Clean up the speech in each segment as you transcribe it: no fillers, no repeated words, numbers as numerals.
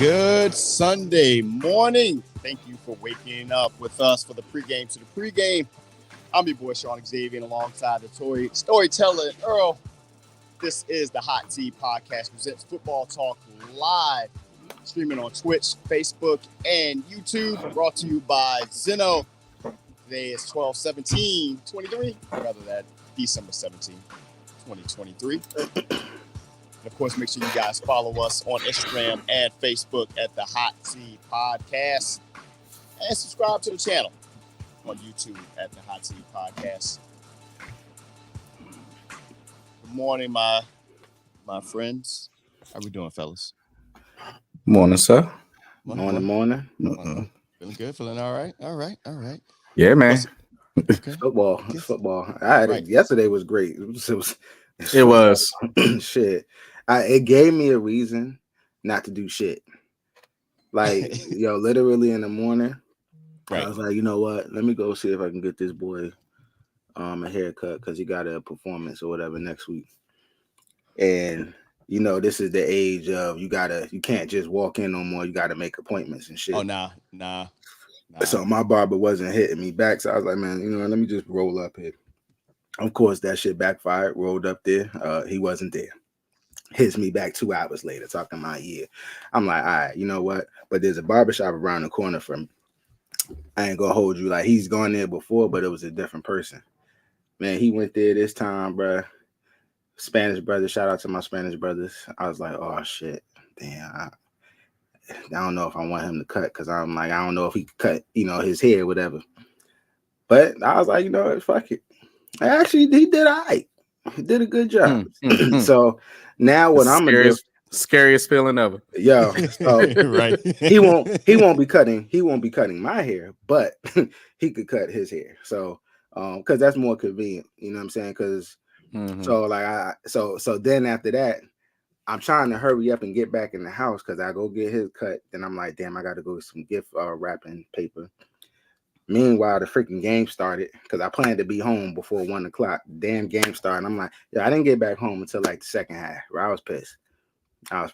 Good Sunday morning. Thank you for waking up with us for the pregame to the pregame. I'm your boy, Shawn Xavier, alongside the storyteller, Earl. This is the Hot Tea Podcast, presents Football Talk live, streaming on Twitch, Facebook, and YouTube, brought to you by Xzno. Today is 12/17/23, rather than December 17, 2023. And of course, make sure you guys follow us on Instagram and Facebook at the Hot Tea Podcast. And subscribe to the channel on YouTube at the Hot Tea Podcast. Good morning, my friends. How we doing, fellas? Morning, sir. Morning. Feeling good? Feeling all right? All right. Yeah, man. Okay. Football. It's football. Yesterday was great. It was shit. It gave me a reason not to do shit. Like, literally in the morning, Right. I was like, you know what? Let me go see if I can get this boy a haircut because he got a performance or whatever next week. And this is the age of you can't just walk in no more. You gotta make appointments and shit. Oh, nah. So my barber wasn't hitting me back. So I was like, man, let me just roll up here. Of course, that shit backfired. Rolled up there. He wasn't there. Hits me back 2 hours later, talking my ear. I'm like, all right, you know what? But there's a barbershop around the corner from me. I ain't gonna hold you. Like, he's gone there before, but it was a different person. Man, he went there this time, bro. Spanish brothers. Shout out to my Spanish brothers. I was like, oh shit, damn. I don't know if I want him to cut because I'm like, I don't know if he could cut, his hair, whatever. But I was like, fuck it. Actually, he did all right. He did a good job. So now what I'm gonna do, scariest feeling ever. Yo, so Right. he won't be cutting my hair, but he could cut his hair. So because that's more convenient, you know what I'm saying? Because so then after that, I'm trying to hurry up and get back in the house because I go get his cut. Then I'm like, damn, I got to go get some gift wrapping paper. Meanwhile, the freaking game started because I planned to be home before 1 o'clock. Damn game started. I'm like, I didn't get back home until like the second half. Where I was pissed. Yeah,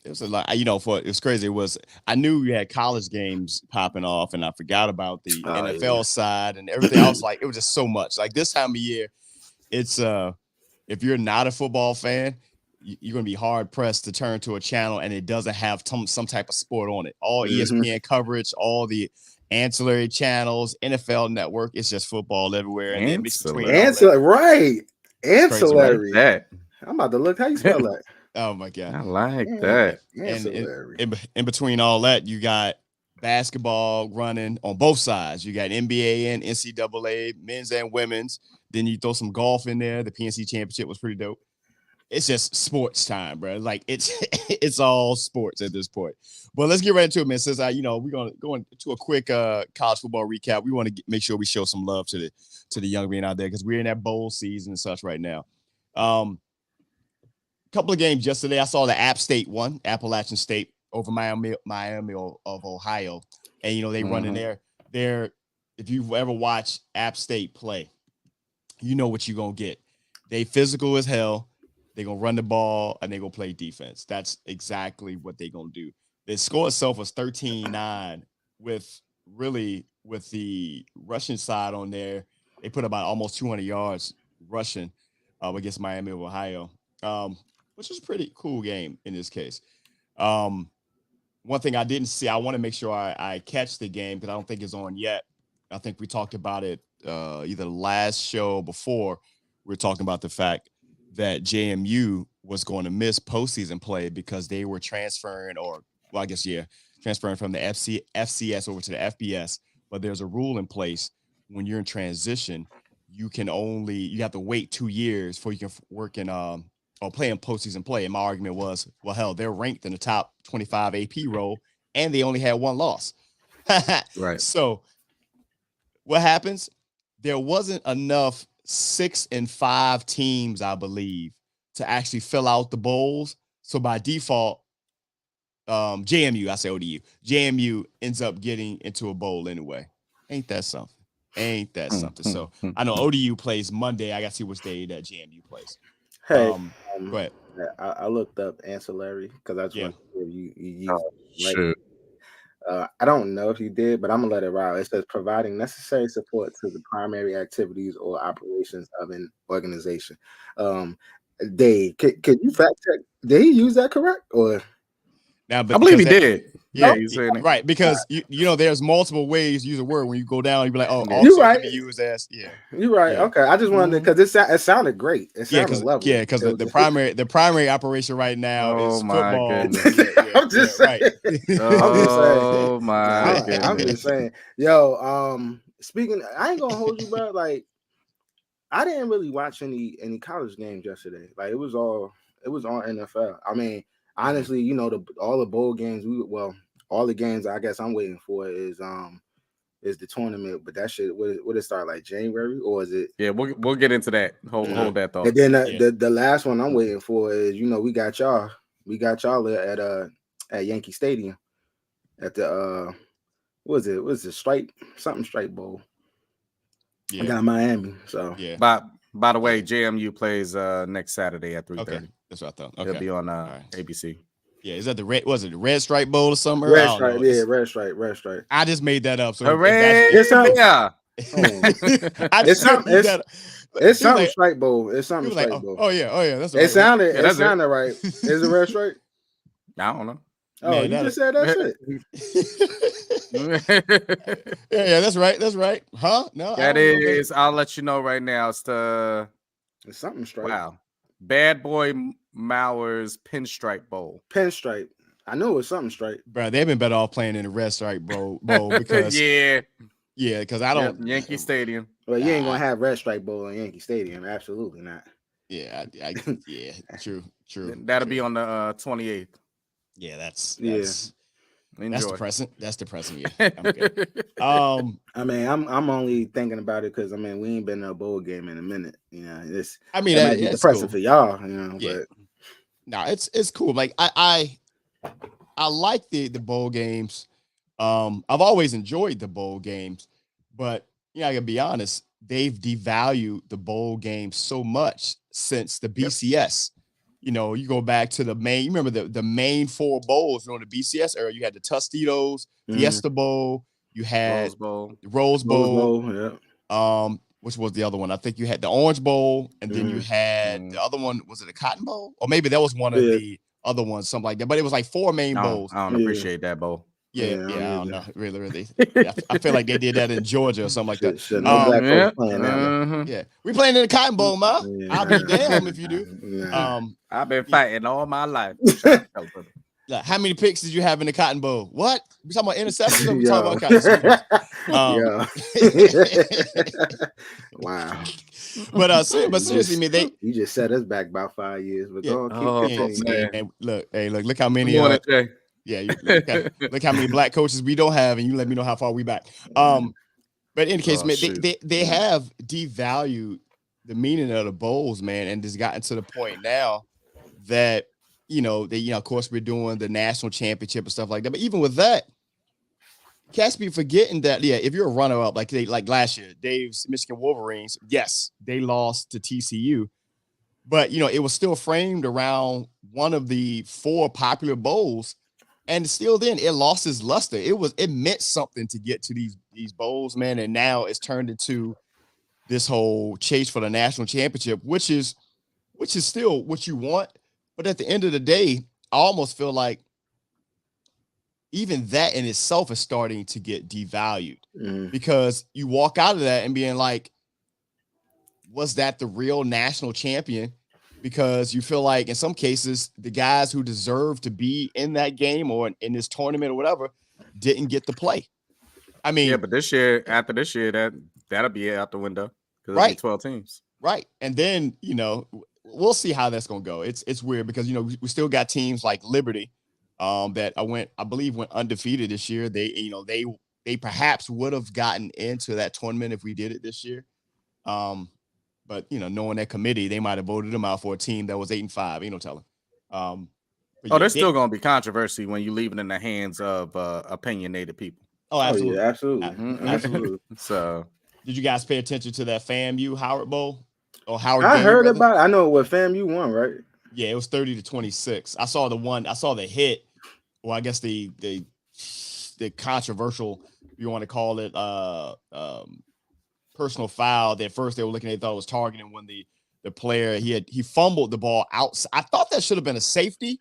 it was a lot. It was crazy. I knew you had college games popping off, and I forgot about the NFL side and everything else. Like, it was just so much. Like, this time of year, it's if you're not a football fan, you're going to be hard pressed to turn to a channel and it doesn't have some type of sport on it. All ESPN coverage, all the ancillary channels, NFL Network, it's just football everywhere. And then mixed between Ancillary. That. I'm about to look. How you spell that? Oh my God. I like that. And in between all that, you got basketball running on both sides. You got NBA and NCAA, men's and women's. Then you throw some golf in there. The PNC Championship was pretty dope. It's just sports time, bro. Like, it's all sports at this point. But let's get right into it, man. Since we're gonna go into a quick college football recap. We want to make sure we show some love to the young men out there because we're in that bowl season and such right now. Couple of games yesterday. I saw the App State one, Appalachian State over Miami of Ohio, and they run in there. If you've ever watched App State play, you know what you're gonna get. They physical as hell. They're going to run the ball, and they're going to play defense. That's exactly what they're going to do. The score itself was 13-9 with the rushing side on there. They put about almost 200 yards rushing against Miami of Ohio, which was a pretty cool game in this case. One thing I didn't see, I want to make sure I catch the game because I don't think it's on yet. I think we talked about it either last show before. We were talking about the fact that JMU was going to miss postseason play because they were transferring from the FCS over to the FBS. But there's a rule in place when you're in transition, you have to wait 2 years before you can work in or play in postseason play. And my argument was, well, hell, they're ranked in the top 25 AP role, and they only had one loss. Right. So what happens? There wasn't enough 6 and 5 teams, I believe, to actually fill out the bowls. So by default, JMU, I say ODU, JMU ends up getting into a bowl anyway. Ain't that something? So I know ODU plays Monday. I got to see which day that JMU plays. Hey, go ahead. I looked up ancillary because I just want to hear you use it. Shoot. I don't know if you did, but I'm gonna let it ride. It says providing necessary support to the primary activities or operations of an organization. Dave, can you fact check? Did he use that correct or? Now, but I believe he did. Yeah, right. Because you know, there's multiple ways to use a word. When you go down, you be like, "Oh, also you're right. can be used as." Yeah, you're right. Yeah. Okay, I just wanted because it sounded great. It sounded lovely. Yeah, because the primary operation right now is football. I'm just saying. Right. Oh my goodness. I'm just saying. Yo, speaking, I ain't gonna hold you, bro. Like, I didn't really watch any college games yesterday. Like, it was on NFL. I mean. Honestly, you know, all the bowl games, all the games I guess I'm waiting for is the tournament, but that shit would it start like January or is it? Yeah, we'll get into that. Hold that thought. And then the last one I'm waiting for is, you know, we got y'all at Yankee Stadium at the what was the Stripe Bowl. Yeah. I got Miami. So yeah. By the way, JMU plays next Saturday at 3:30. Okay. That's what I thought. Okay. It'll be on ABC. Yeah, is that the red? Was it the Red Stripe Bowl or something? Red Stripe, yeah, Red Stripe. I just made that up. So it's something. It's something Stripe Bowl. It's something Stripe Bowl. Oh yeah. That's it sounded right. Is it Red Stripe? I don't know. Oh, man, you just said that shit. yeah, that's right. Huh? No, that is. I'll let you know right now. It's something Stripe. Wow. Bad Boy Mauer's Pinstripe Bowl. Pinstripe. I knew it was something Stripe. Bro, they've been better off playing in the Red Stripe Bowl because because I don't Yankee Stadium. Well, you ain't gonna have Red Stripe Bowl in Yankee Stadium. Absolutely not. Yeah, true. That'll be on the 28th. Yeah, that's depressing. That's depressing. Yeah, I'm good. I mean, I'm only thinking about it because I mean we ain't been to a bowl game in a minute. You know, it's depressing cool for y'all. You know, but no, it's cool. Like I like the bowl games. I've always enjoyed the bowl games, but I gotta be honest, they've devalued the bowl game so much since the BCS. You know, you go back to the main. You remember the main four bowls on the BCS era. You had the Tostitos, Fiesta Bowl. You had Rose Bowl. Yeah. Which was the other one? I think you had the Orange Bowl, and then you had the other one. Was it a Cotton Bowl? Or maybe that was one of the other ones, something like that. But it was like four main bowls. I don't appreciate that bowl. Yeah, I don't know. Really. I feel like they did that in Georgia or something like that. We playing in the Cotton Bowl, ma. I'll be damn if you do. I've been fighting all my life. How many picks did you have in the Cotton Bowl? What? We talking about interceptions or we talking about Wow. But seriously, man, you just set us back about 5 years. But look how many. Look how many black coaches we don't have, and you let me know how far we back. But in any case, man, they have devalued the meaning of the bowls, man, and it's gotten to the point now that of course we're doing the national championship and stuff like that. But even with that, can't be forgetting that if you're a runner-up like last year, Dave's Michigan Wolverines, yes, they lost to TCU, but it was still framed around one of the four popular bowls. And still then it lost its luster. It meant something to get to these bowls, man. And now it's turned into this whole chase for the national championship, which is still what you want. But at the end of the day, I almost feel like even that in itself is starting to get devalued because you walk out of that and being like, was that the real national champion? Because you feel like in some cases, the guys who deserve to be in that game or in this tournament or whatever didn't get to play. I mean, but after this year, that'll be out the window because it'll be 12 teams. Right. And then, we'll see how that's going to go. It's weird because, we still got teams like Liberty that I believe went undefeated this year. They perhaps would have gotten into that tournament if we did it this year. But knowing that committee, they might have voted them out for a team that was 8-5. Ain't no telling. There's still gonna be controversy when you leave it in the hands of opinionated people. Oh, absolutely, absolutely. So, did you guys pay attention to that FAMU Howard Bowl or Howard? I heard about it. I know what FAMU won, right? Yeah, it was 30-26. I saw the hit, or I guess the controversial, if you want to call it, personal foul that first they were looking at, they thought it was targeting when the player he fumbled the ball out. I thought that should have been a safety.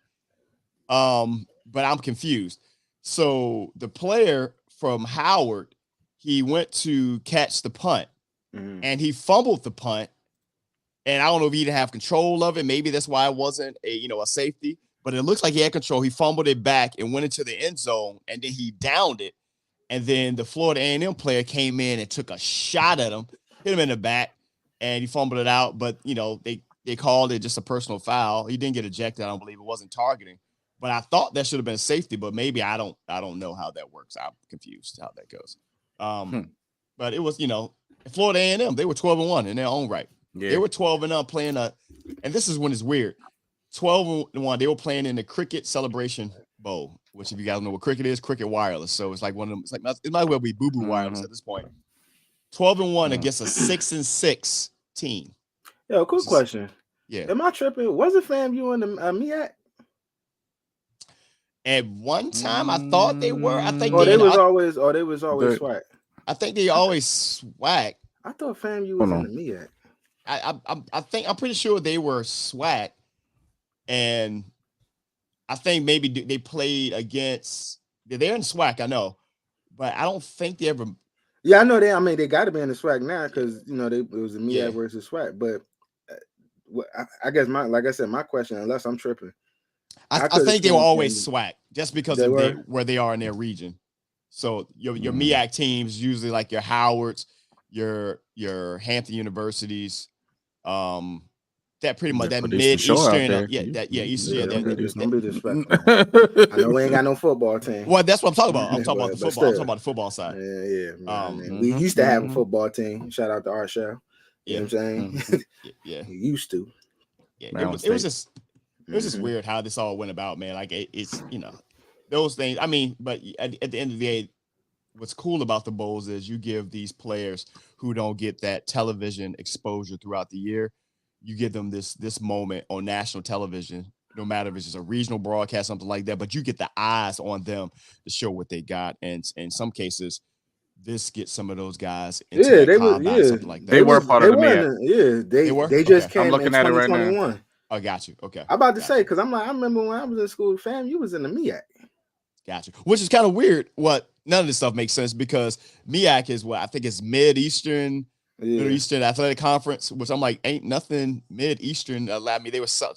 But I'm confused. So the player from Howard, he went to catch the punt and he fumbled the punt. And I don't know if he didn't have control of it. Maybe that's why it wasn't a safety, but it looks like he had control. He fumbled it back and went into the end zone, and then he downed it. And then the Florida A&M player came in and took a shot at him, hit him in the back, and he fumbled it out. But, they called it just a personal foul. He didn't get ejected. I don't believe it wasn't targeting. But I thought that should have been safety, but maybe I don't know how that works. I'm confused how that goes. But it was, Florida A&M, they were 12-1 in their own right. Yeah. They were 12-0 playing and this is when it's weird. 12-1, they were playing in the Cricket Celebration Bowl, which if you guys know what cricket is, Cricket Wireless. So it's like one of them, it might well be Boo Boo Wireless at this point. 12-1 against a 6-6 team. Yo, quick question. Yeah. Am I tripping? Was FAMU in the MEAC? At one time, I thought they were. I think they was always SWAC. I think they always SWAC. I thought FAMU was in the MEAC. I'm pretty sure they were SWAC, and I think maybe they played against. They're in SWAC, I know, but I don't think they ever. Yeah, I know they. I mean, they got to be in the SWAC now because it was the MEAC versus SWAC. But I guess like I said, my question, unless I'm tripping. I think they were always SWAC just because of where they are in their region. So your MEAC teams usually like your Howards, your Hampton Universities, that pretty much that mid-eastern, Eastern. Don't be disrespectful. I know we ain't got no football team. Well, that's what I'm talking about. I'm talking about the football. I'm talking about the football side. Yeah. We used to have a football team. Shout out to our show. You know what I'm saying? Yeah. We used to. Yeah. It was just weird how this all went about, man. Like it's those things. I mean, but at the end of the day, what's cool about the bowls is you give these players who don't get that television exposure throughout the year, you give them this moment on national television, no matter if it's just a regional broadcast, something like that, but you get the eyes on them to show what they got. And in some cases, this gets some of those guys into something like that. They were part of the MEAC. They just came. I'm looking at it right now. I got you. Okay. I'm about to say, because I remember when I was in school, you was in the MEAC. Got you. Which is kind of weird. None of this stuff makes sense because MEAC is what I think is Mid-Eastern Athletic Conference, which I'm like, ain't nothing Mid-Eastern allowed me. They were so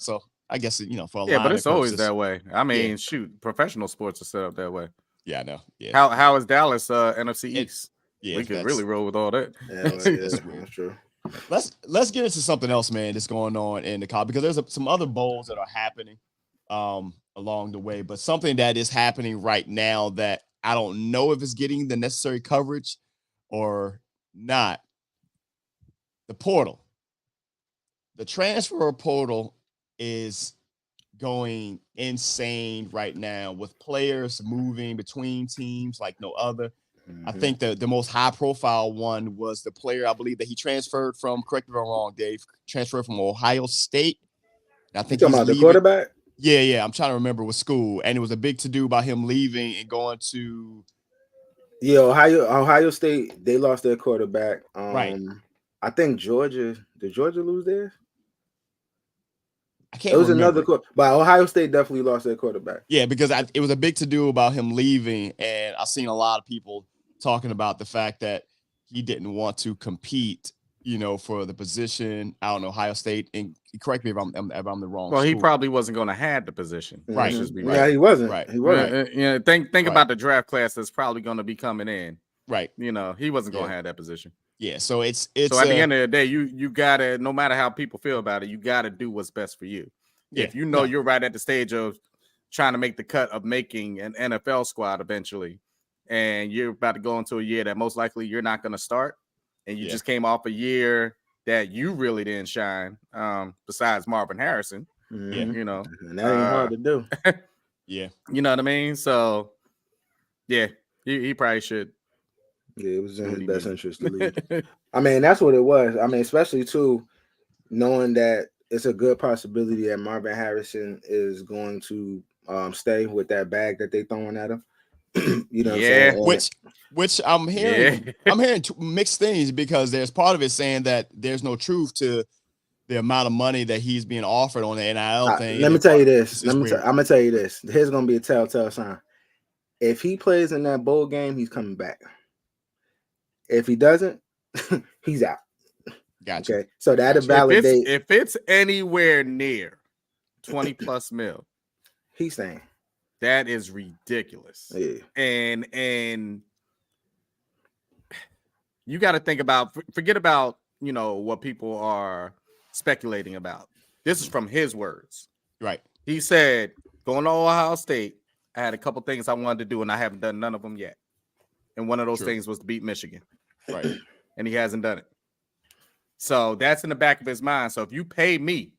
I guess for a lot. Yeah, but it's always that way. I mean, shoot, professional sports are set up that way. Yeah, I know. Yeah. How is Dallas NFC East? We could really roll with all that. That's true. Let's get into something else, man, that's going on in the college, because there's some other bowls that are happening along the way, but something that is happening right now that I don't know if it's getting the necessary coverage or not. The portal. The transfer portal is going insane right now with players moving between teams like no other. I think the most high profile one was the player, I believe, that he transferred from, correct me if I'm wrong, Dave, transferred from Ohio State. I think you're talking about the quarterback? Yeah. I'm trying to remember what school. And it was a big to-do about him leaving and going to. Yeah, Ohio State, they lost their quarterback. Right. I think Georgia, did Georgia lose theirs? I can't remember. Another but Ohio State definitely lost their quarterback. Yeah, because it was a big to-do about him leaving, and I've seen a lot of people talking about the fact that he didn't want to compete, for the position out in Ohio State. And correct me if I'm the wrong. Well, he probably wasn't going to have the position. Right. Yeah, he wasn't. Right. He wasn't. Think about the draft class that's probably going to be coming in. Right. He wasn't going to have that position. Yeah. So it's so at the end of the day, you gotta, no matter how people feel about it, you gotta do what's best for you. Yeah. If you're right at the stage of trying to make the cut of making an NFL squad eventually, and you're about to go into a year that most likely you're not going to start, and you just came off a year that you really didn't shine, besides Marvin Harrison, and that ain't hard to do. Yeah. You know what I mean? So, yeah, he probably should. Yeah, it was in his best interest to leave. I mean, that's what it was. I mean, especially too, knowing that it's a good possibility that Marvin Harrison is going to stay with that bag that they throwing at him. You know what I'm saying? Which I'm hearing, mixed things, because there's part of it saying that there's no truth to the amount of money that he's being offered on the NIL thing. Let me tell you this. I'm gonna tell you this. Here's gonna be a telltale sign. If he plays in that bowl game, he's coming back. If he doesn't, he's out. Gotcha. Okay, so that'll validate. If it's anywhere near 20 plus mil, he's saying that is ridiculous. Yeah. And you got to think about, forget about, you know, what people are speculating about. This is from his words. Right. He said, going to Ohio State, I had a couple things I wanted to do, and I haven't done none of them yet. And one of those things was to beat Michigan. Right. And he hasn't done it. So that's in the back of his mind. So if you pay me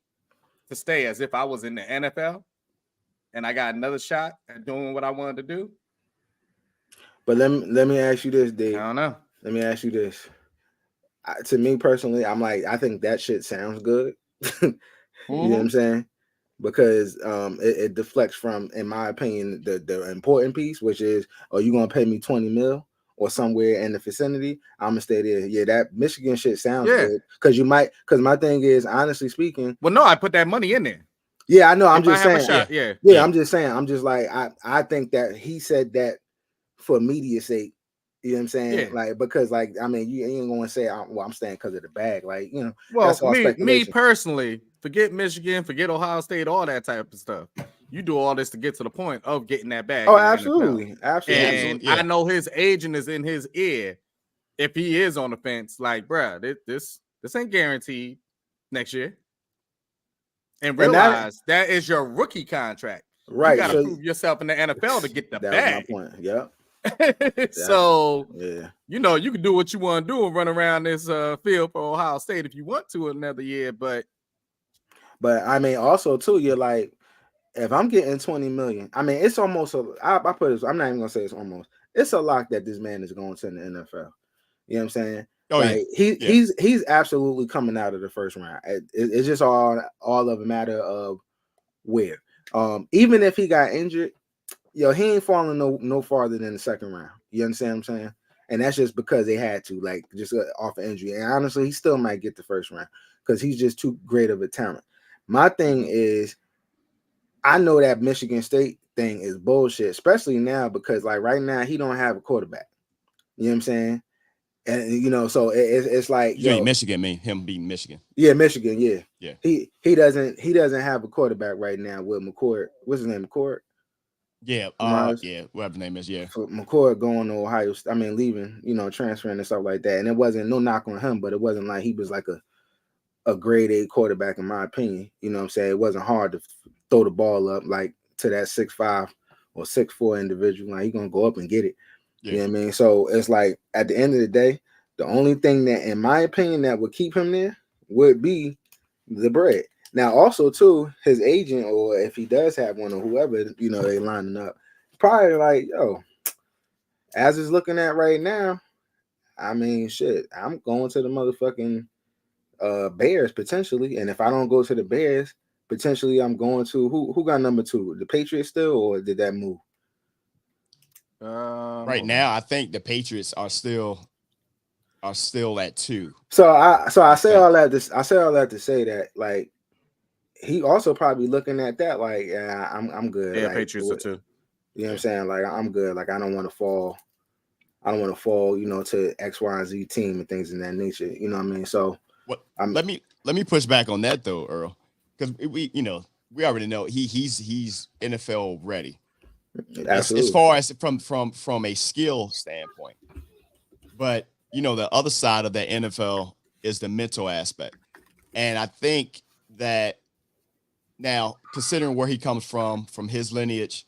to stay as if I was in the NFL and I got another shot at doing what I wanted to do. But let me ask you this, Dave. I don't know. Let me ask you this. To me personally, I'm like, I think that shit sounds good. You know what I'm saying? Because it deflects from, in my opinion, the important piece, which is, are you gonna pay me 20 mil or somewhere in the vicinity? I'm gonna stay there. Yeah, that Michigan shit sounds good. Because my thing is, honestly speaking. Well, no, I put that money in there. Yeah, I know. I'm just saying. Yeah, I'm just saying. I'm just like, I think that he said that for media's sake. You know what I'm saying? Yeah. Like, because, like, I mean, you ain't gonna say, well, I'm staying because of the bag. Like, you know, well, that's all me personally, forget Michigan, forget Ohio State, all that type of stuff. You do all this to get to the point of getting that bag. Oh, absolutely. Absolutely. And I know his agent is in his ear. If he is on the fence, like, bruh, this ain't guaranteed next year. And realize that is your rookie contract. Right. You got to prove yourself in the NFL to get the bag. That was my point. Yep. So, you know, you can do what you want to do and run around this field for Ohio State if you want to another year. But I mean, also, too, you're like, if I'm getting 20 million, I mean, it's almost, I put it, I'm not even going to say it's almost, it's a lock that this man is going to the NFL. You know what I'm saying? Oh, like, he's absolutely coming out of the first round. It's just all of a matter of where. Even if he got injured, yo, he ain't falling no farther than the second round. You understand what I'm saying? And that's just because they had to, like, just off of injury. And honestly, he still might get the first round because he's just too great of a talent. My thing is, I know that Michigan State thing is bullshit, especially now because, like, right now he don't have a quarterback. You know what I'm saying? And you know, so it's like, you ain't Michigan, him beating Michigan. Yeah, Michigan. Yeah. He doesn't have a quarterback right now with McCord. What's his name? McCord. Yeah, whatever the name is, McCord going to Ohio. I mean, leaving, you know, transferring and stuff like that. And it wasn't no knock on him, but it wasn't like he was like a grade A quarterback, in my opinion. You know what I'm saying? It wasn't hard to throw the ball up like to that 6'5" or 6'4" individual. Like, he's gonna go up and get it. You know what I mean? So it's like, at the end of the day, the only thing that, in my opinion, that would keep him there would be the bread. Now, also, too, his agent, or if he does have one, or whoever, you know, they lining up, probably like, yo, as it's looking at right now, I mean, shit, I'm going to the motherfucking Bears potentially. And if I don't go to the Bears, potentially I'm going to who got number 2? The Patriots still, or did that move? Right now, I think the Patriots are still at 2. So I say all that to say that, like, he also probably looking at that like, yeah, I'm good. Yeah, like, Patriots are 2. You know what I'm saying? Like, I'm good. Like, I don't want to fall, you know, to X, Y, and Z team and things in that nature. You know what I mean? So let me push back on that though, Earl, because we already know he's NFL ready. As far as from a skill standpoint. But, you know, the other side of the NFL is the mental aspect. And I think that now, considering where he comes from his lineage,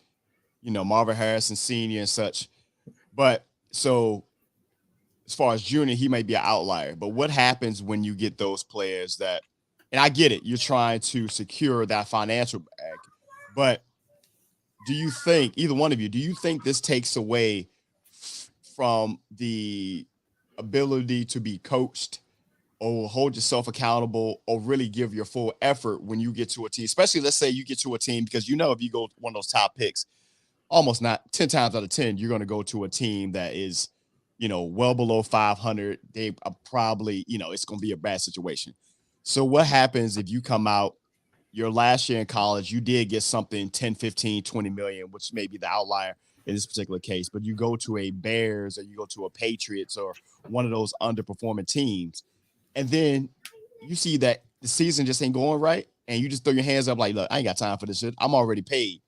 you know, Marvin Harrison Sr. and such. But so as far as junior, he may be an outlier. But what happens when you get those players that, and I get it, you're trying to secure that financial bag, but do you think, either one of you, do you think this takes away from the ability to be coached or hold yourself accountable or really give your full effort when you get to a team, especially let's say you get to a team, because if you go to one of those top picks, almost not 10 times out of 10, you're going to go to a team that is, well below 500. They are probably, it's going to be a bad situation. So what happens if you come out your last year in college, you did get something 10, 15, 20 million, which may be the outlier in this particular case, but you go to a Bears or you go to a Patriots or one of those underperforming teams, and then you see that the season just ain't going right, and you just throw your hands up like, look, I ain't got time for this shit. I'm already paid.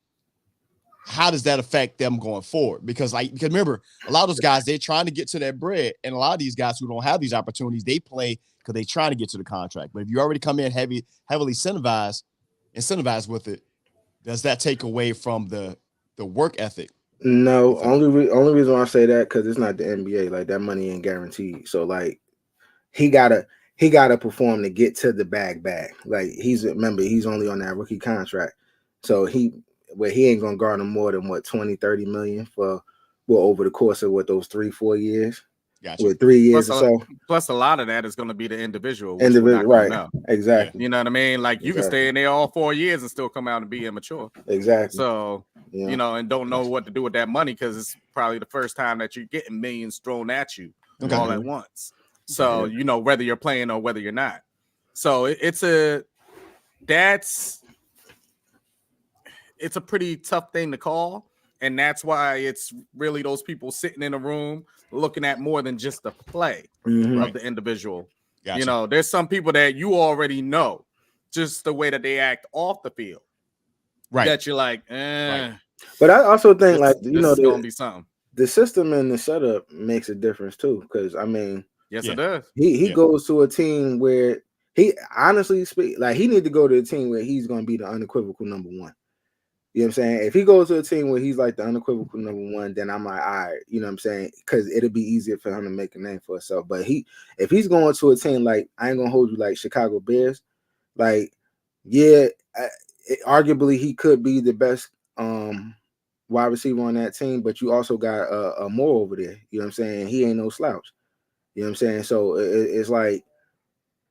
How does that affect them going forward? Because remember, a lot of those guys, they're trying to get to that bread, and a lot of these guys who don't have these opportunities, they play because they're trying to get to the contract. But if you already come in heavily incentivized with it, does that take away from the work ethic? No, only reason why I say that, because it's not the NBA. Like, that money ain't guaranteed. So like, he gotta perform to get to the bag. Like, he's only on that rookie contract, so he ain't gonna garner more than 20-30 million for over the course of those 3-4 years. Gotcha. With 3 years or so. Plus, a lot of that is going to be the individual. Right. Exactly. You know what I mean? Like, you can stay in there all 4 years and still come out and be immature. Exactly. So, and don't know what to do with that money, because it's probably the first time that you're getting millions thrown at you all at once. So, whether you're playing or whether you're not. So it's a pretty tough thing to call. And that's why it's really those people sitting in a room looking at more than just the play of the individual. Gotcha. There's some people that you already know just the way that they act off the field. Right. That you're like, Right. But I also think this is going to be something. The system and the setup makes a difference too. Because, I mean, yes, it does. He goes to a team where he honestly he need to go to a team where he's going to be the unequivocal number one. You know what I'm saying? If he goes to a team where he's like the unequivocal number one, then I'm like, all right, you know what I'm saying? Because it'll be easier for him to make a name for himself. But if he's going to a team like, I ain't gonna hold you, like Chicago Bears, like, arguably he could be the best wide receiver on that team, but you also got a Moore over there. You know what I'm saying? He ain't no slouch. You know what I'm saying? So it's like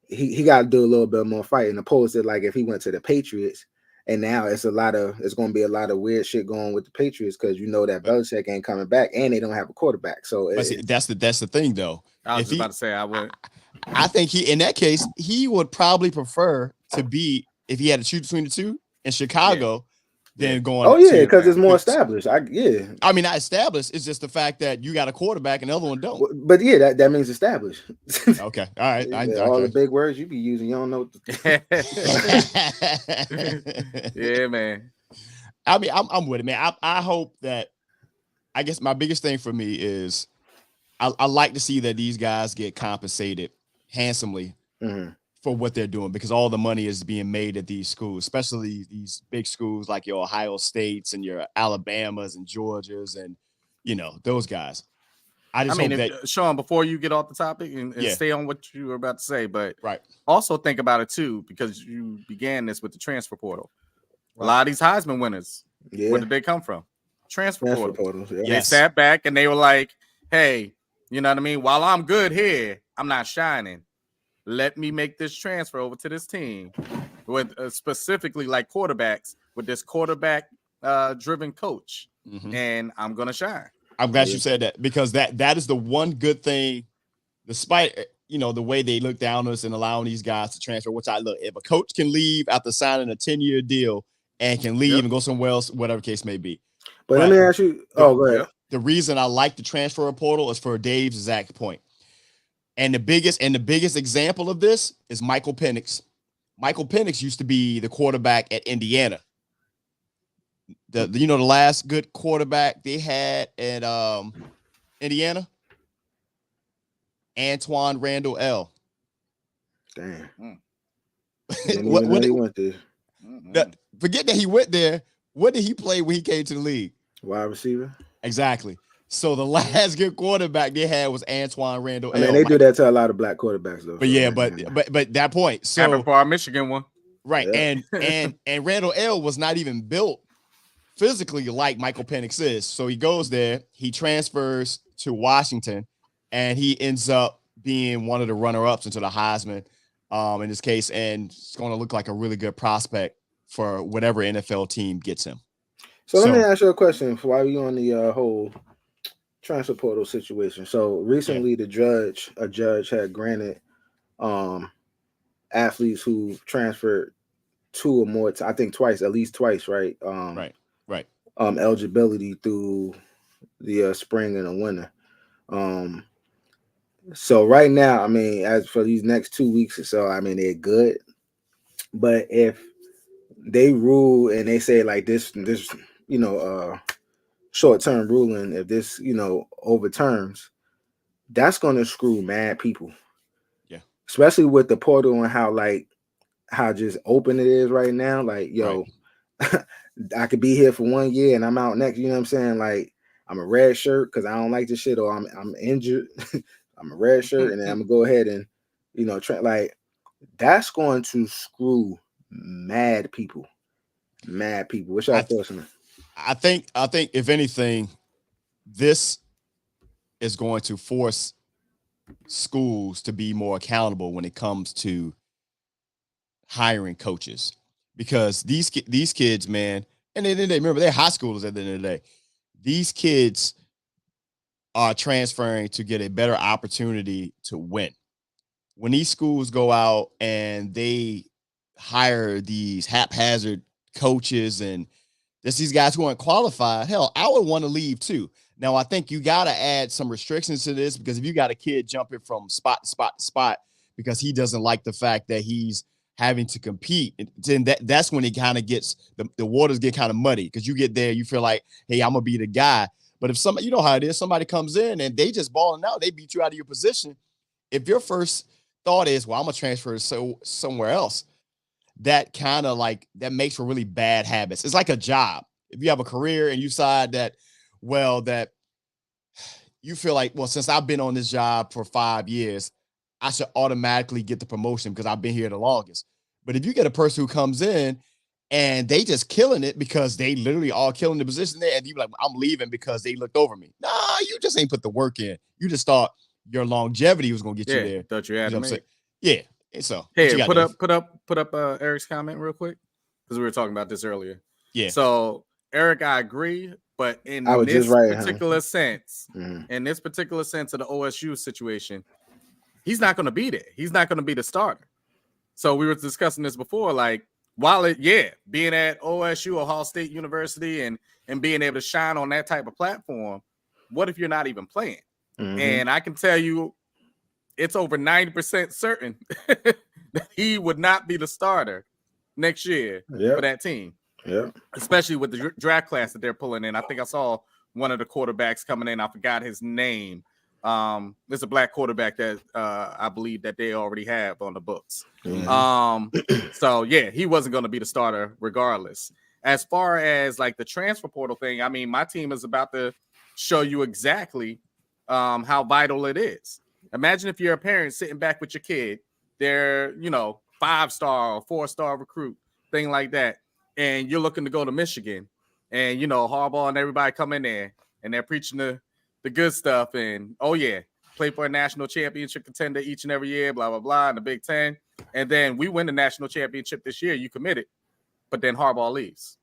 he got to do a little bit more fighting, opposed to like if he went to the Patriots. And now it's going to be a lot of weird shit going with the Patriots, because that Belichick ain't coming back and they don't have a quarterback. So that's the thing, though. I was about to say I would. I think in that case, he would probably prefer to be, if he had to choose between the two, in Chicago than going. Oh yeah, because it's more established. I mean, not established. It's just the fact that you got a quarterback and the other one don't. But yeah, that means established. Okay, all right. All the big words you be using, you don't know. Yeah, man. I mean, I'm with it, man. I hope that. I guess my biggest thing for me is I like to see that these guys get compensated handsomely for what they're doing, because all the money is being made at these schools, especially these big schools like your Ohio States and your Alabamas and Georgias and those guys. I mean, hope that Shawn, before you get off the topic and stay on what you were about to say, but also think about it too, because you began this with the transfer portal. Right. A lot of these Heisman winners, where did they come from? Transfer portal. They sat back and they were like, hey, you know what I mean? While I'm good here, I'm not shining. Let me make this transfer over to this team with specifically like quarterbacks, with this quarterback driven coach, and I'm going to shine. I'm glad you said that, because that is the one good thing, despite the way they look down on us and allowing these guys to transfer, which if a coach can leave after signing a 10-year deal and can leave and go somewhere else, whatever case may be. But let me ask you, go ahead. The reason I like the transfer portal is for Dave's exact point. And the biggest example of this is Michael Penix. Michael Penix used to be the quarterback at Indiana. The last good quarterback they had at Indiana, Antoine Randall L. Damn. What he went there. Forget that he went there. What did he play when he came to the league? Wide receiver. Exactly. So the last good quarterback they had was Antoine Randall. I mean, they do that to a lot of black quarterbacks, though. But but that point. So happened for our Michigan one, right? Yeah. And Randall L was not even built physically like Michael Penix is. So he goes there, he transfers to Washington, and he ends up being one of the runner-ups into the Heisman in this case, and it's going to look like a really good prospect for whatever NFL team gets him. So let me ask you a question while you're on the whole transfer portal situation. So recently, a judge had granted athletes who transferred 2 or more, I think twice, at least twice, right? Right. Eligibility through the spring and the winter. So right now, I mean, as for these next 2 weeks or so, I mean, they're good. But if they rule and they say like this, short-term ruling, if this, overturns, that's going to screw mad people. Yeah. Especially with the portal and how just open it is right now. Like, yo, I could be here for 1 year and I'm out next. You know what I'm saying? Like, I'm a red shirt because I don't like this shit, or I'm injured. I'm a red shirt, and then I'm gonna go ahead and, like, that's going to screw mad people. Mad people. What's your thoughts on that? I think if anything, this is going to force schools to be more accountable when it comes to hiring coaches, because these kids, man, and they remember they're high schoolers at the end of the day. These kids are transferring to get a better opportunity to win. When these schools go out and they hire these haphazard coaches and just these guys who aren't qualified, hell, I would want to leave too. Now, I think you got to add some restrictions to this, because if you got a kid jumping from spot to spot to spot because he doesn't like the fact that he's having to compete, then that's when it kind of gets, the waters get kind of muddy, because you get there, you feel like, hey, I'm going to be the guy. But if somebody, you know how it is, somebody comes in and they just balling out, they beat you out of your position. If your first thought is, well, I'm going to transfer somewhere else, that kind of like, that makes for really bad habits. It's like a job. If you have a career and you decide that, well, that you feel like, well, since I've been on this job for 5 years, I should automatically get the promotion because I've been here the longest. But if you get a person who comes in and they just killing it because they literally are killing the position there, and you like, I'm leaving because they looked over me. Nah, you just ain't put the work in. You just thought your longevity was going to get you there. Thought you had to make. Yeah. So hey, put up Eric's comment real quick, because we were talking about this earlier. Yeah. So Eric, I agree, but in this particular sense of the OSU situation, he's not going to be there. He's not going to be the starter. So we were discussing this before, like, while being at OSU, Ohio State University, and being able to shine on that type of platform, what if you're not even playing? And I can tell you, it's over 90% certain that he would not be the starter next year for that team. Yeah, especially with the draft class that they're pulling in. I think I saw one of the quarterbacks coming in. I forgot his name. There's a black quarterback that I believe that they already have on the books. So yeah, he wasn't going to be the starter regardless. As far as like the transfer portal thing, I mean, my team is about to show you exactly how vital it is. Imagine if you're a parent sitting back with your kid, they're 5-star or 4-star recruit, thing like that, and you're looking to go to Michigan, and Harbaugh and everybody come in there and they're preaching the good stuff, and play for a national championship contender each and every year, blah blah blah, in the Big Ten, and then we win the national championship this year. You committed, but then Harbaugh leaves.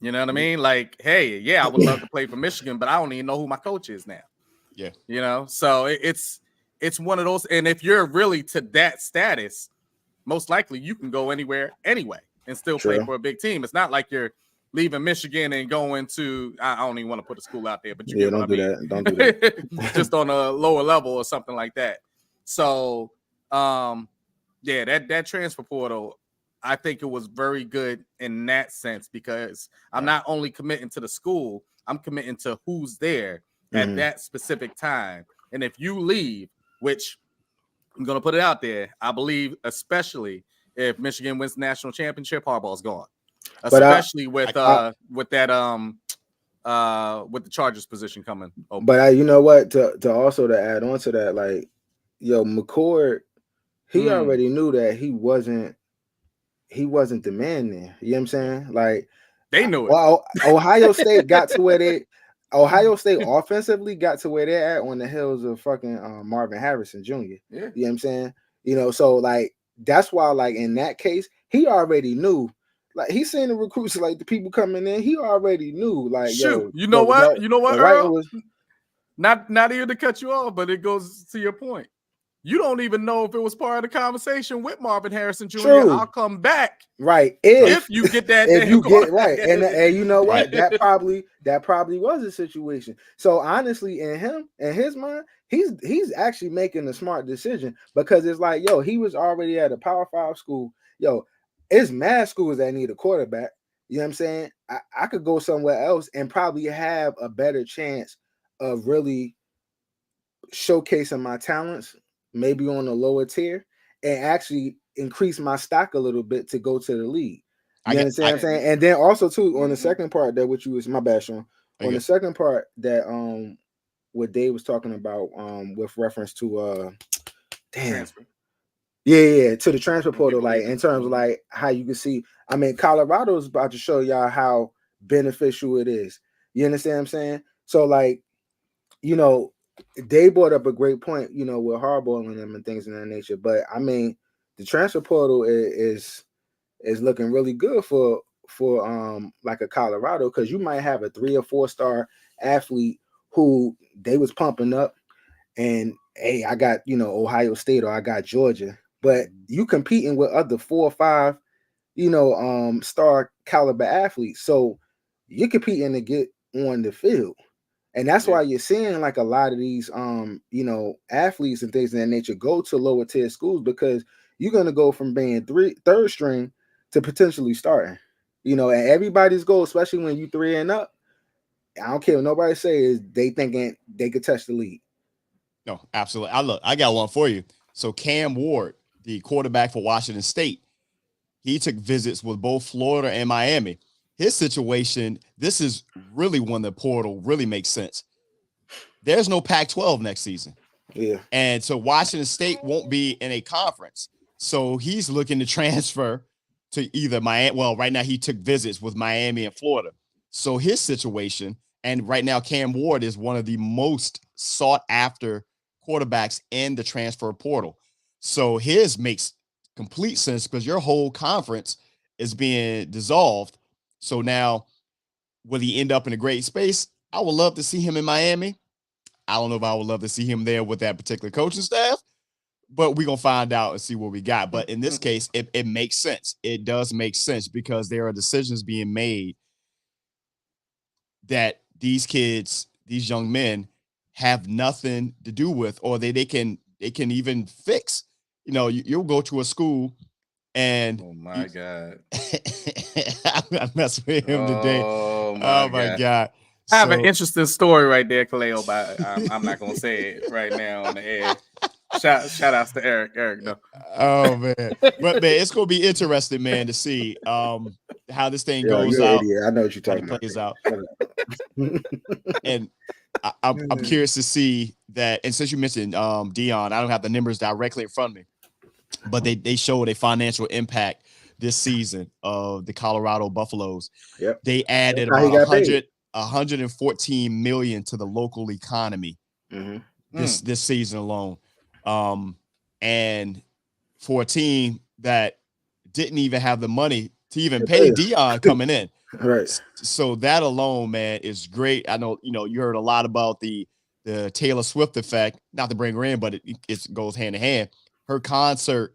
You know what I mean? Like, hey, I would love to play for Michigan, but I don't even know who my coach is now. Yeah, so it's one of those, and if you're really to that status, most likely you can go anywhere anyway and still play for a big team. It's not like you're leaving Michigan and going to, I don't even want to put a school out there, but you get what I mean. Don't do that. Just on a lower level or something like that. So, that transfer portal, I think it was very good in that sense, because I'm not only committing to the school, I'm committing to who's there at that specific time. And if you leave, which I'm going to put it out there, I believe, especially if Michigan wins the national championship, Harbaugh's gone. Especially with the Chargers position coming open. But you know what? To also to add on to that, like, McCord, he already knew that he wasn't the man there. You know what I'm saying? Like, they knew it. Well, Ohio State got to where they Ohio State offensively got to where they're at on the heels of fucking Marvin Harrison Jr. Yeah. You know what I'm saying? So like that's why, like in that case, he already knew. Like he's saying the recruits, like the people coming in, he already knew. Like, shoot, you know what, Earl? was not here to cut you off, but it goes to your point. You don't even know if it was part of the conversation with Marvin Harrison Jr. True. I'll come back. Right. If you get that, if you get right. And you know what? That probably was a situation. So honestly, in his mind, he's actually making a smart decision because it's like, yo, he was already at a Power 5 school. Yo, it's mad schools that need a quarterback. You know what I'm saying? I could go somewhere else and probably have a better chance of really showcasing my talents, maybe on a lower tier, and actually increase my stock a little bit to go to the league. You understand what I'm saying? And then also too on the second part that which you was my bad, Shawn. On the second part that what Dave was talking about with reference to transfer. Yeah, to the transfer portal, like in terms of like how you can see. I mean, Colorado is about to show y'all how beneficial it is. You understand what I'm saying? So like, they brought up a great point, with hardballing them and things of that nature. But I mean, the transfer portal is looking really good for like a Colorado, because you might have a 3 or 4 star athlete who they was pumping up, and hey, I got Ohio State or I got Georgia, but you competing with other 4 or 5 star caliber athletes, so you're competing to get on the field. And that's why you're seeing like a lot of these athletes and things of that nature go to lower tier schools, because you're gonna go from being third string to potentially starting. And everybody's goal, especially when you 3 and up, I don't care what nobody say, is they thinking they could touch the league. No, absolutely. I got one for you. So Cam Ward, the quarterback for Washington State, he took visits with both Florida and Miami. His situation, this is really when the portal really makes sense. There's no Pac-12 next season. Yeah. And so Washington State won't be in a conference. So he's looking to transfer to either Miami. Well, right now he took visits with Miami and Florida. So his situation, and right now Cam Ward is one of the most sought after quarterbacks in the transfer portal. So his makes complete sense because your whole conference is being dissolved. So now, will he end up in a great space? I would love to see him in Miami. I don't know if I would love to see him there with that particular coaching staff, but we're going to find out and see what we got. But in this case, it makes sense. It does make sense because there are decisions being made that these kids, these young men, have nothing to do with, or they can even fix. You'll go to a school and oh my God, I messed with him today. Oh my God. I have an interesting story right there, Kaleo, but I'm not gonna say it right now on the air. Shout outs to Eric, no. Oh man, but man, it's gonna be interesting, man, to see how this thing goes out. Idiot. I know what you're talking about. Plays out. And I'm curious to see that. And since you mentioned Dion, I don't have the numbers directly in front of me, but they showed a financial impact this season of the Colorado Buffaloes. Yep. They added about 114 million to the local economy this season alone. And for a team that didn't even have the money to even pay Dion coming in. Right. So that alone, man, is great. I know, you heard a lot about the Taylor Swift effect, not to bring her in, but it goes hand in hand. Her concert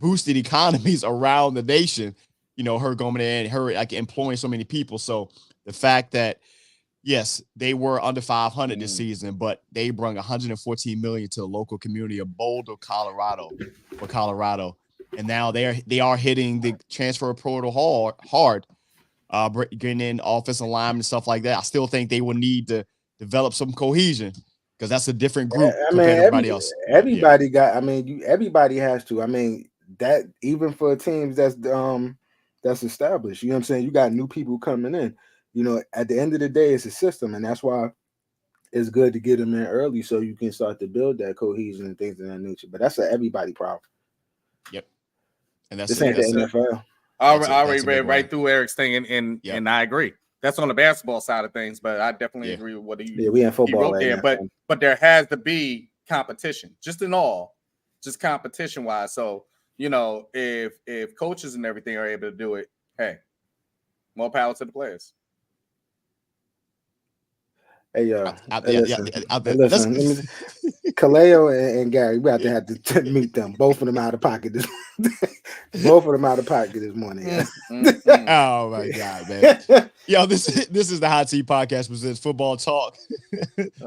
boosted economies around the nation, her going in, her like employing so many people. So the fact that, yes, they were under 500 this season, but they brought 114 million to the local community of Boulder, Colorado, and now they are hitting the transfer portal hard, getting in offensive linemen and stuff like that. I still think they will need to develop some cohesion because that's a different group compared to everybody else. Everybody everybody has to. I mean, that even for teams that's established. You know what I'm saying? You got new people coming in. At the end of the day, it's a system, and that's why it's good to get them in early so you can start to build that cohesion and things of that nature. But that's an everybody problem. Yep. And this ain't the NFL. I already read right through Eric's thing, and I agree. That's on the basketball side of things, but I definitely agree with what we in football he wrote right there. now. But there has to be competition, just competition wise. So if coaches and everything are able to do it, hey, more power to the players. Hey, listen. Kaleo and Gary, we have to meet them. Both of them out of pocket this morning. Oh my God, man. Yo, this is the Hot Seat Podcast, presents Football Talk.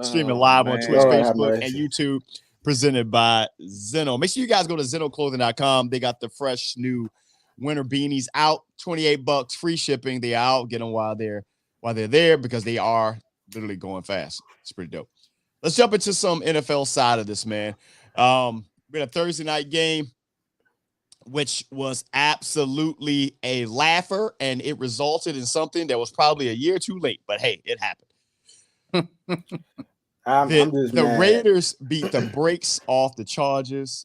Streaming live on Twitch, Facebook, and YouTube, presented by Xzno. Make sure you guys go to XznoClothing.com. They got the fresh new winter beanies out, $28, free shipping. They out. Get them while they're there, because they are literally going fast. It's pretty dope. Let's jump into some NFL side of this, man. We had a Thursday night game, which was absolutely a laugher, and it resulted in something that was probably a year too late. But hey, it happened. The Raiders beat the brakes off the Chargers.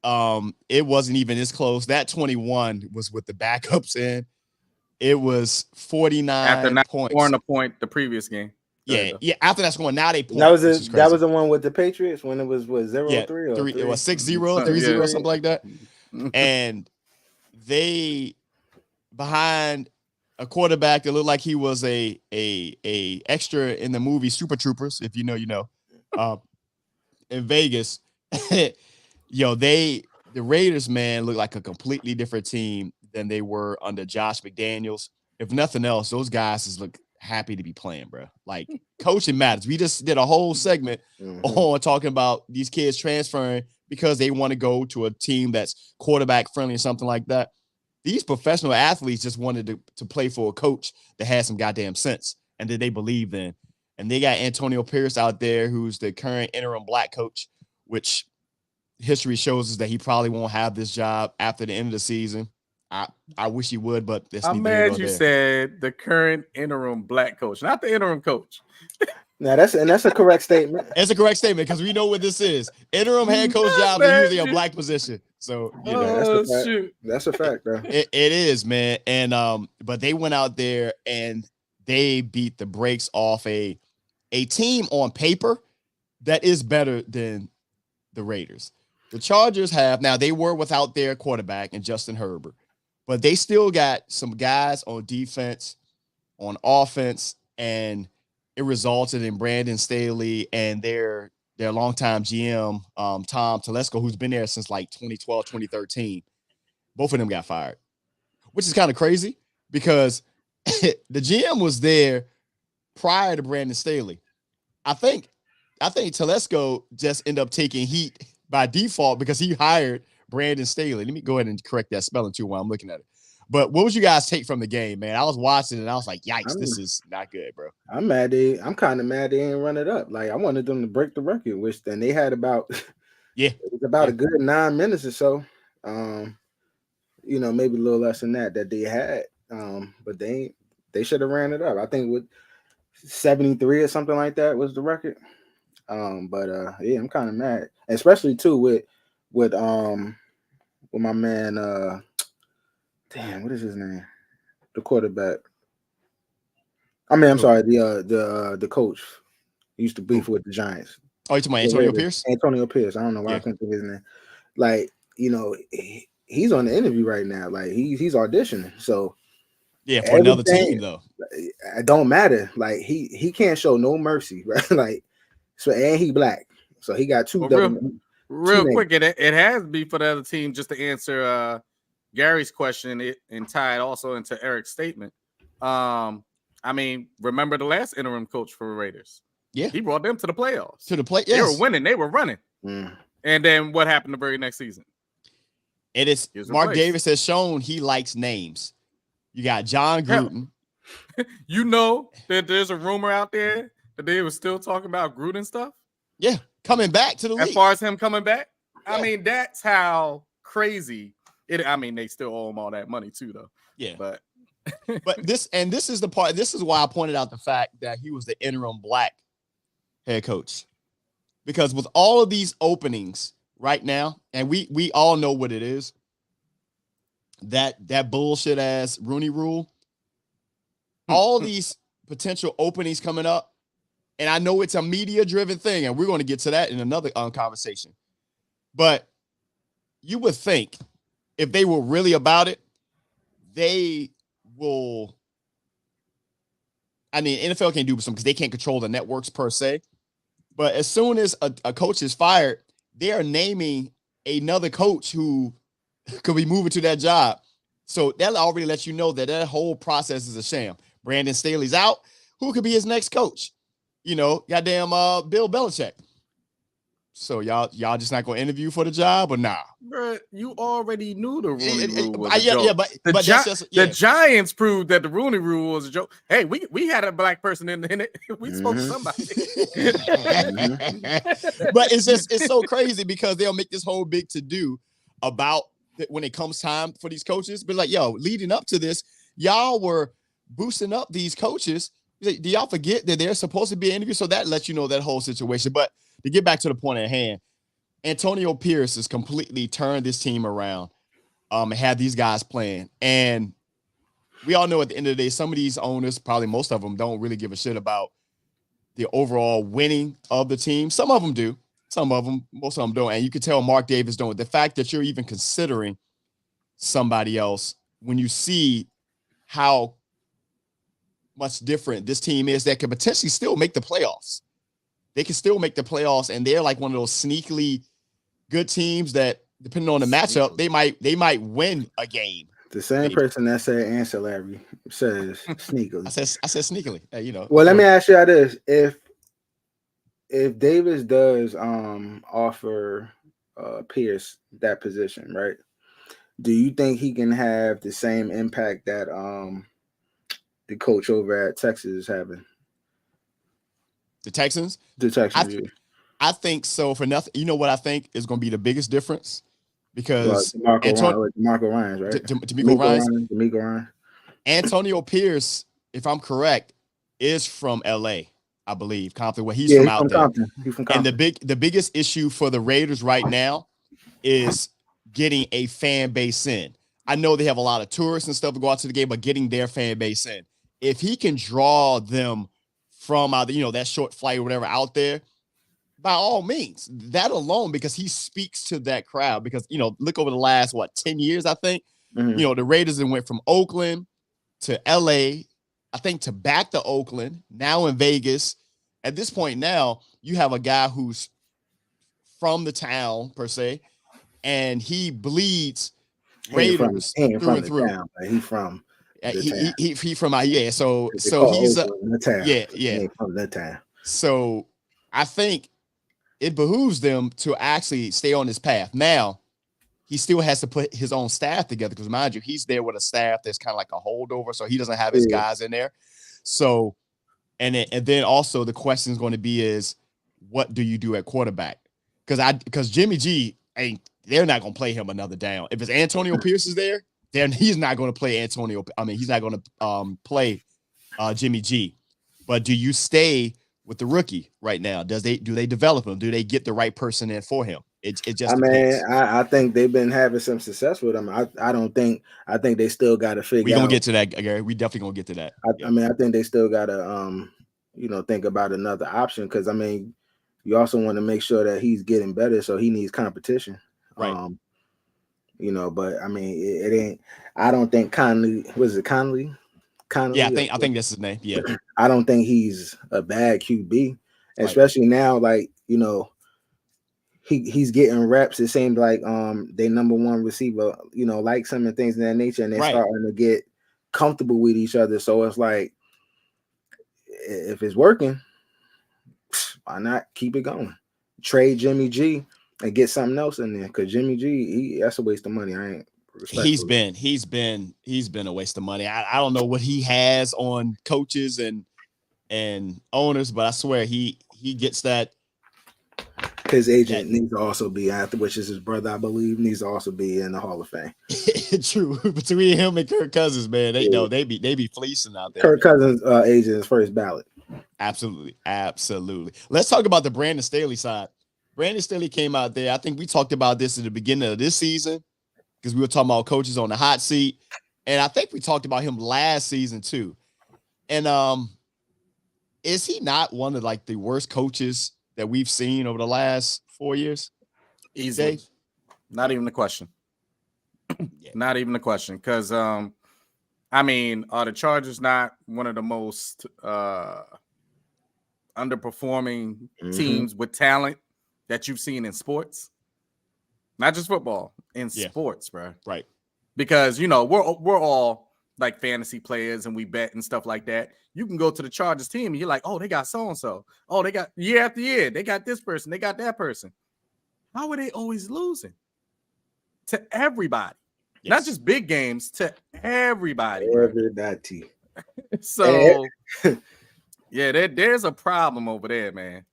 It wasn't even as close. That 21 was with the backups in. It was 49 after not points. scoring a point the previous game. Yeah. After that scoring, now they point. That was the one with the Patriots when it was 0-3 or 3? It was 6-0, 3-0, something like that. And they behind a quarterback that looked like he was a extra in the movie Super Troopers, if you know, you know. In Vegas, the Raiders, man, look like a completely different team than they were under Josh McDaniels. If nothing else, those guys look happy to be playing, bro. Like, coaching matters. We just did a whole segment on talking about these kids transferring because they want to go to a team that's quarterback friendly or something like that. These professional athletes just wanted to play for a coach that had some goddamn sense and that they believed in. And they got Antonio Pierce out there, who's the current interim black coach, which history shows us that he probably won't have this job after the end of the season. I wish he would, but I'm mad you said the current interim black coach, not the interim coach. Now that's a correct statement. It's a correct statement because we know what this is. Interim head coach jobs are usually a black position. So that's a fact, bro. It is, man. And but they went out there and they beat the brakes off a team on paper that is better than the Raiders. The Chargers they were without their quarterback and Justin Herbert, but they still got some guys on defense, on offense, and it resulted in Brandon Staley and their longtime GM, Tom Telesco, who's been there since like 2012, 2013. Both of them got fired, which is kind of crazy because the GM was there prior to Brandon Staley. I think Telesco just ended up taking heat by default because he hired Brandon Staley. Let me go ahead and correct that spelling too while I'm looking at it. But what would you guys take from the game, man? I was watching and I was like, yikes, this is not good, bro. I'm mad. I'm kind of mad they didn't run it up. Like, I wanted them to break the record, which then they had about a good 9 minutes or so. Maybe a little less than that they had. But they should have ran it up. I think with 73 or something like that was the record. I'm kind of mad, especially too with my man. Damn, what is his name? The quarterback. I'm sorry, the coach. He used to beef with the Giants. Oh, you talking about Antonio Pierce? Antonio Pierce. I don't know why I couldn't think of his name. Like, he's on the interview right now. Like, he's auditioning. So for another team though. It don't matter. Like, he can't show no mercy, right? Like, so, and he black. So he got two. Real quick, it has to be for the other team just to answer Gary's question and tie it also into Eric's statement. Remember the last interim coach for the Raiders? Yeah. He brought them to the playoffs. Yes. They were winning. They were running. And then what happened the very next season? It is Mark Davis has shown he likes names. You got John Gruden. You know that there's a rumor out there that they were still talking about Gruden stuff? Yeah. Coming back to the league. As far as him coming back? Yeah. That's how crazy it. They still owe him all that money too, though. Yeah. But this is the part. This is why I pointed out the fact that he was the interim black head coach. Because with all of these openings right now, and we all know what it is, that bullshit ass Rooney Rule, all these potential openings coming up, and I know it's a media-driven thing, and we're going to get to that in another conversation. But you would think if they were really about it, they will. I mean, NFL can't do something because they can't control the networks per se. But as soon as a coach is fired, they are naming another coach who could be moving to that job. So that already lets you know that that whole process is a sham. Brandon Staley's out. Who could be his next coach? You know, goddamn Bill Belichick. So y'all just not gonna interview for the job or nah? Bro, you already knew the Rooney Rule was a joke. Yeah, but that's just the Giants proved that the Rooney Rule was a joke. Hey, we had a black person in it. We spoke to somebody. But it's so crazy because they'll make this whole big to do about when it comes time for these coaches. But like, yo, leading up to this, y'all were boosting up these coaches. Do y'all forget that they're supposed to be an interview? So that lets you know that whole situation. But to get back to the point at hand, Antonio Pierce has completely turned this team around and had these guys playing. And we all know at the end of the day, some of these owners, probably most of them, don't really give a shit about the overall winning of the team. Some of them do. Some of them, most of them don't. And you can tell Mark Davis don't. The fact that you're even considering somebody else when you see how much different this team is that could potentially still make the playoffs. They can still make the playoffs, and they're like one of those sneakily good teams that, depending on the matchup, they might win a game. The same person that said ancillary says sneakily. I said sneakily. You know. Well, let me ask you this: if Davis does offer Pierce that position, right? Do you think he can have the same impact that the coach over at Texas is having? The Texans? I think so. For nothing, you know what I think is going to be the biggest difference? Because DeMarco Ryans, right? DeMeco Ryans. Antonio Pierce, if I'm correct, is from LA, I believe. Compton, where he's from out there. He's from Compton. And the biggest issue for the Raiders right now is getting a fan base in. I know they have a lot of tourists and stuff to go out to the game, but getting their fan base in. If he can draw them from either, that short flight or whatever out there, by all means, that alone, because he speaks to that crowd. Because, look over the last, 10 years, I think, the Raiders went from Oakland to LA, I think to back to Oakland, now in Vegas. At this point now, you have a guy who's from the town, per se, and he bleeds Raiders through and through. He's from he from out, yeah. So he's the town. Yeah. From the town. So I think it behooves them to actually stay on this path. Now, he still has to put his own staff together because, mind you, he's there with a staff that's kind of like a holdover, so he doesn't have his guys in there. So, and then also the question is going to be is, what do you do at quarterback? Because Jimmy G they're not going to play him another down. If it's Antonio Pierce is there, then he's not going to play he's not going to play Jimmy G. But do you stay with the rookie right now? Do they develop him? Do they get the right person in for him? It just depends. I think they've been having some success with him. I think they still got to figure. We're gonna get to that, Gary. We definitely gonna get to that. I think they still got to think about another option because you also want to make sure that he's getting better, so he needs competition. Right. But it ain't. I don't think Conley. Was it Conley? Conley. Yeah, I think that's his name. Yeah. I don't think he's a bad QB, especially now. He's getting reps. It seems like their number one receiver, likes him and things of that nature, and they're starting to get comfortable with each other. So it's like, if it's working, why not keep it going? Trade Jimmy G and get something else in there because Jimmy G, that's a waste of money. He's been a waste of money. I don't know what he has on coaches and owners, but I swear he gets that. His agent needs to also be which is his brother, I believe, needs to also be in the Hall of Fame. True. Between him and Kirk Cousins, man, they be fleecing out there. Kirk Cousins' agent is first ballot. Absolutely. Let's talk about the Brandon Staley side. Brandon Staley came out there. I think we talked about this at the beginning of this season because we were talking about coaches on the hot seat. And I think we talked about him last season too. And is he not one of like the worst coaches that we've seen over the last 4 years? Easily. Dave? Not even a question. Yeah. Not even a question. Because I mean, are the Chargers not one of the most underperforming teams with talent that you've seen in sports? Not just football, in sports, bro. Right. Because, you know, we're all like fantasy players and we bet and stuff like that. You can go to the Chargers team and you're like, oh, they got so-and-so. Oh, they got year after year. They got this person. They got that person. How are they always losing? To everybody. Yes. Not just big games, to everybody. Everybody. So, yeah, there's a problem over there, man.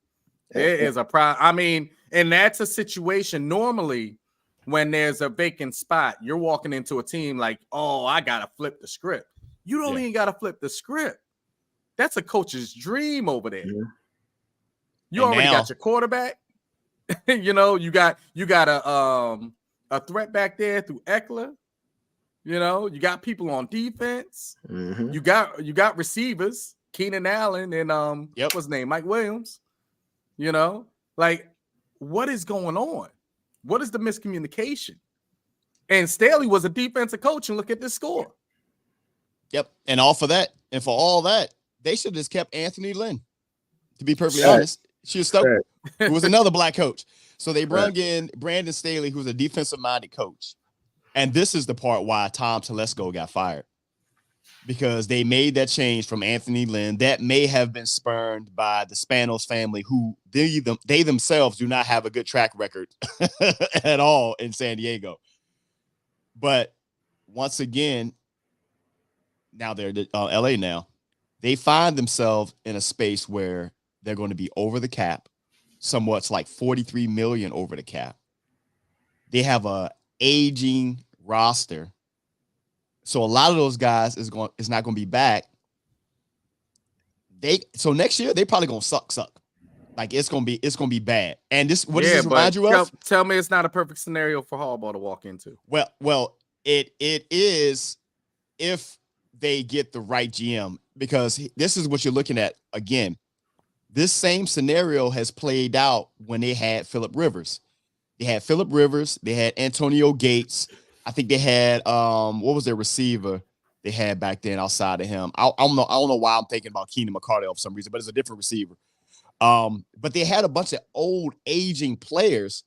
There is a problem. I mean, and that's a situation normally when there's a vacant spot, you're walking into a team like, oh, I got to flip the script. You don't even got to flip the script. That's a coach's dream over there. You already got your quarterback. You know, you got a threat back there through Eckler. You know, you got people on defense. You got receivers, Keenan Allen and what's his name, Mike Williams. You know, like, what is going on? What is the miscommunication? And Staley was a defensive coach, and look at this score. Yep. And all for that, and for all that, they should have just kept Anthony Lynn. To be perfectly honest, she was stuck. Who was another black coach. So they brought in Brandon Staley, who's a defensive-minded coach. And this is the part why Tom Telesco got fired. Because they made that change from Anthony Lynn that may have been spurned by the Spanos family, who they themselves do not have a good track record at all in San Diego. But once again, now they're LA now. They find themselves in a space where they're going to be over the cap, somewhat like 43 million over the cap. They have a aging roster. So a lot of those guys is not going to be back. So next year they probably going to suck. Like it's going to be bad. And this, what does this remind you of? Tell me it's not a perfect scenario for Harbaugh to walk into. Well, it is if they get the right GM, because this is what you're looking at again. This same scenario has played out when they had Phillip Rivers. They had Phillip Rivers. They had Antonio Gates. I think they had what was their receiver they had back then outside of him? I don't know why I'm thinking about Keenan McCardell for some reason, but it's a different receiver. But they had a bunch of old aging players,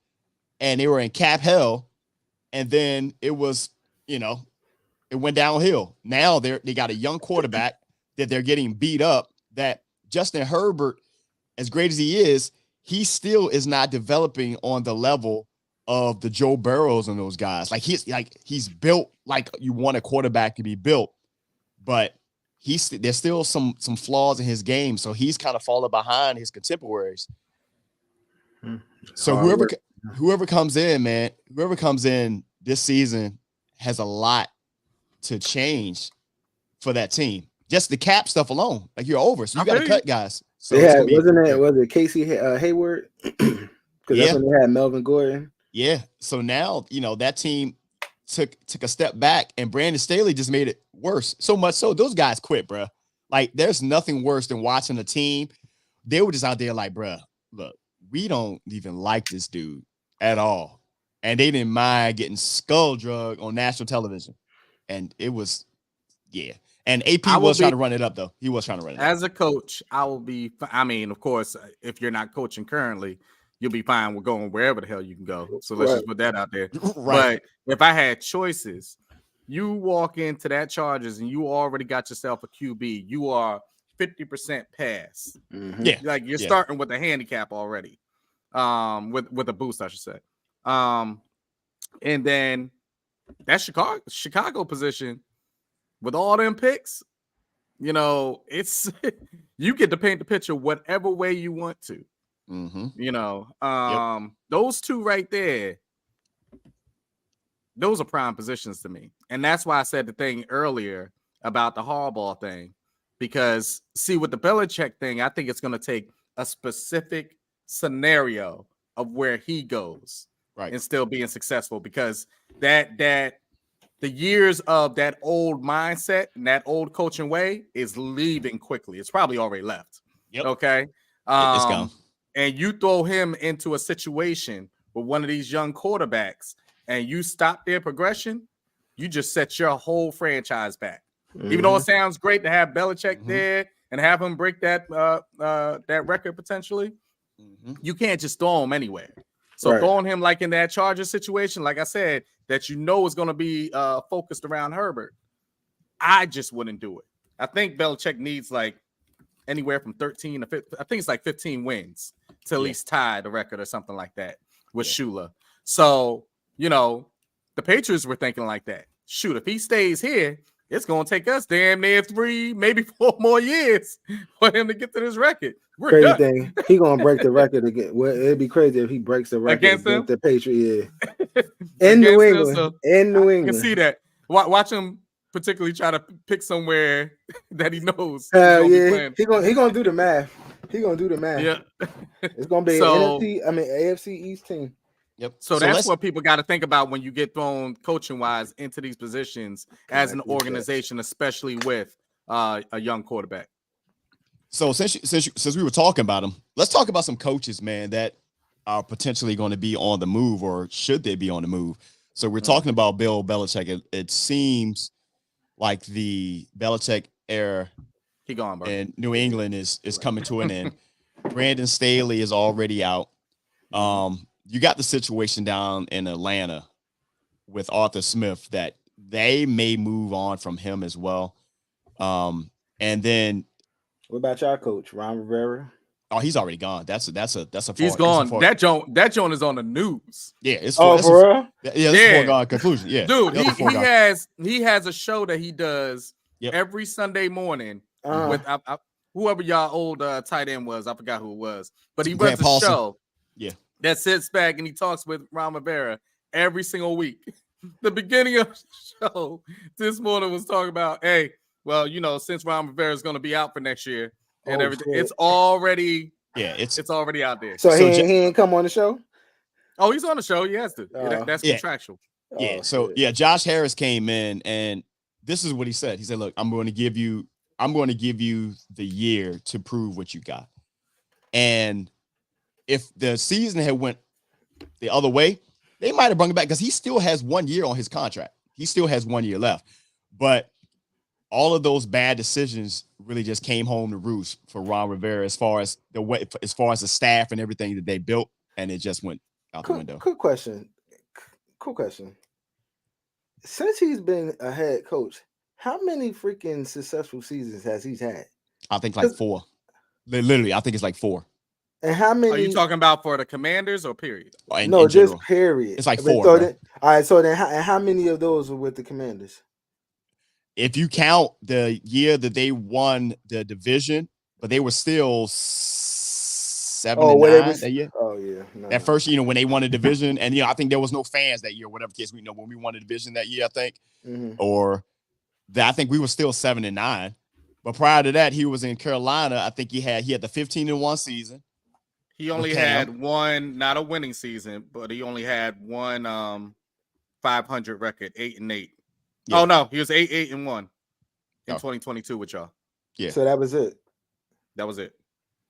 and they were in cap hell. And then it was, it went downhill. Now they got a young quarterback that they're getting beat up. That Justin Herbert, as great as he is, he still is not developing on the level of the Joe Burrows and those guys. He's built like you want a quarterback to be built, but there's still some flaws in his game. So he's kind of falling behind his contemporaries. So whoever comes in, man, whoever comes in this season has a lot to change for that team. Just the cap stuff alone, like you're over. So you got to cut guys. So was it Casey Hayward? Because that's when they had Melvin Gordon. Yeah. So now, that team took a step back, and Brandon Staley just made it worse. So much so those guys quit, bro. Like, there's nothing worse than watching a team. They were just out there like, bro, look, we don't even like this dude at all. And they didn't mind getting skull drug on national television. And it was, yeah. And AP was trying to run it up, though. He was trying to run it up. As a coach, I mean, of course, if you're not coaching currently, you'll be fine with going wherever the hell you can go. So let's just put that out there. Right. But if I had choices, you walk into that Chargers and you already got yourself a QB. You are 50% pass. Yeah. Like you're starting with a handicap already. With a boost, I should say. And then that Chicago position with all them picks, it's you get to paint the picture whatever way you want to. Those two right there, those are prime positions to me. And that's why I said the thing earlier about the Harbaugh thing, because see, with the Belichick thing, I think it's going to take a specific scenario of where he goes and still being successful, because that the years of that old mindset and that old coaching way is leaving quickly. It's probably already left. Yep. Okay. It's gone. And you throw him into a situation with one of these young quarterbacks and you stop their progression, you just set your whole franchise back. Even though it sounds great to have Belichick there and have him break that that record potentially, you can't just throw him anywhere. So throwing him like in that Chargers situation, like I said, that you know is going to be focused around Herbert, I just wouldn't do it. I think Belichick needs like anywhere from 13 to 15, I think it's like 15 wins to at least tie the record or something like that with Shula. So, you know, the Patriots were thinking like that. Shoot, if he stays here, it's going to take us damn near 3, maybe 4 more years for him to get to this record. We're crazy done. thing, he going to break the record again. Well, it'd be crazy if he breaks the record against the Patriots. In New England. So in New England. I can see that. Watch him particularly try to pick somewhere that he knows. He gonna do the math. He gonna do the math. Yeah, it's gonna be AFC East team. Yep. So that's what people got to think about when you get thrown coaching wise into these positions as an organization, especially with a young quarterback. So since we were talking about them, let's talk about some coaches, man, that are potentially going to be on the move, or should they be on the move? So we're talking about Bill Belichick. It seems like the Belichick era in New England is coming to an end. Brandon Staley is already out. You got the situation down in Atlanta with Arthur Smith that they may move on from him as well. And then what about y'all coach, Ron Rivera? Oh, he's already gone. That's a he's gone. That joint is on the news. Yeah, it's for real? Yeah, it's a foregone conclusion. Yeah, dude, he has a show that he does every Sunday morning with whoever y'all old tight end was. I forgot who it was, but he runs a show. Yeah, that sits back and he talks with Ron Rivera every single week. The beginning of the show this morning was talking about, hey, well, you know, since Ron Rivera is going to be out for next year and everything, it's already it's already out there. So he ain't come on the show. Oh, he's on the show. He has to. That's contractual. Yeah. Josh Harris came in and this is what he said. He said, "Look, I'm going to give you the year to prove what you got." And if the season had went the other way, they might have brought it back because he still has 1 year on his contract. He still has 1 year left. But all of those bad decisions really just came home to roost for Ron Rivera as far as the staff and everything that they built, and it just went out the window. Cool question. Since he's been a head coach, how many freaking successful seasons has he had? I think like 4. Literally, I think it's like 4. And how many? Are you talking about for the Commanders or period? No, just period. It's like 4. All right. So then, how many of those were with the Commanders? If you count the year that they won the division, but they were still 7-9 that year. Oh yeah, that first year, when they won the division, and I think there was no fans that year, whatever case we know when we won the division that year, I think, I think we were still 7-9. But prior to that, he was in Carolina. I think he had the 15-1 season. He only had one, not a winning season, but he only had one 500 record, 8-8. Yeah. Oh no, he was 8-8-1 in 2022 with y'all. Yeah. So that was it. That was it.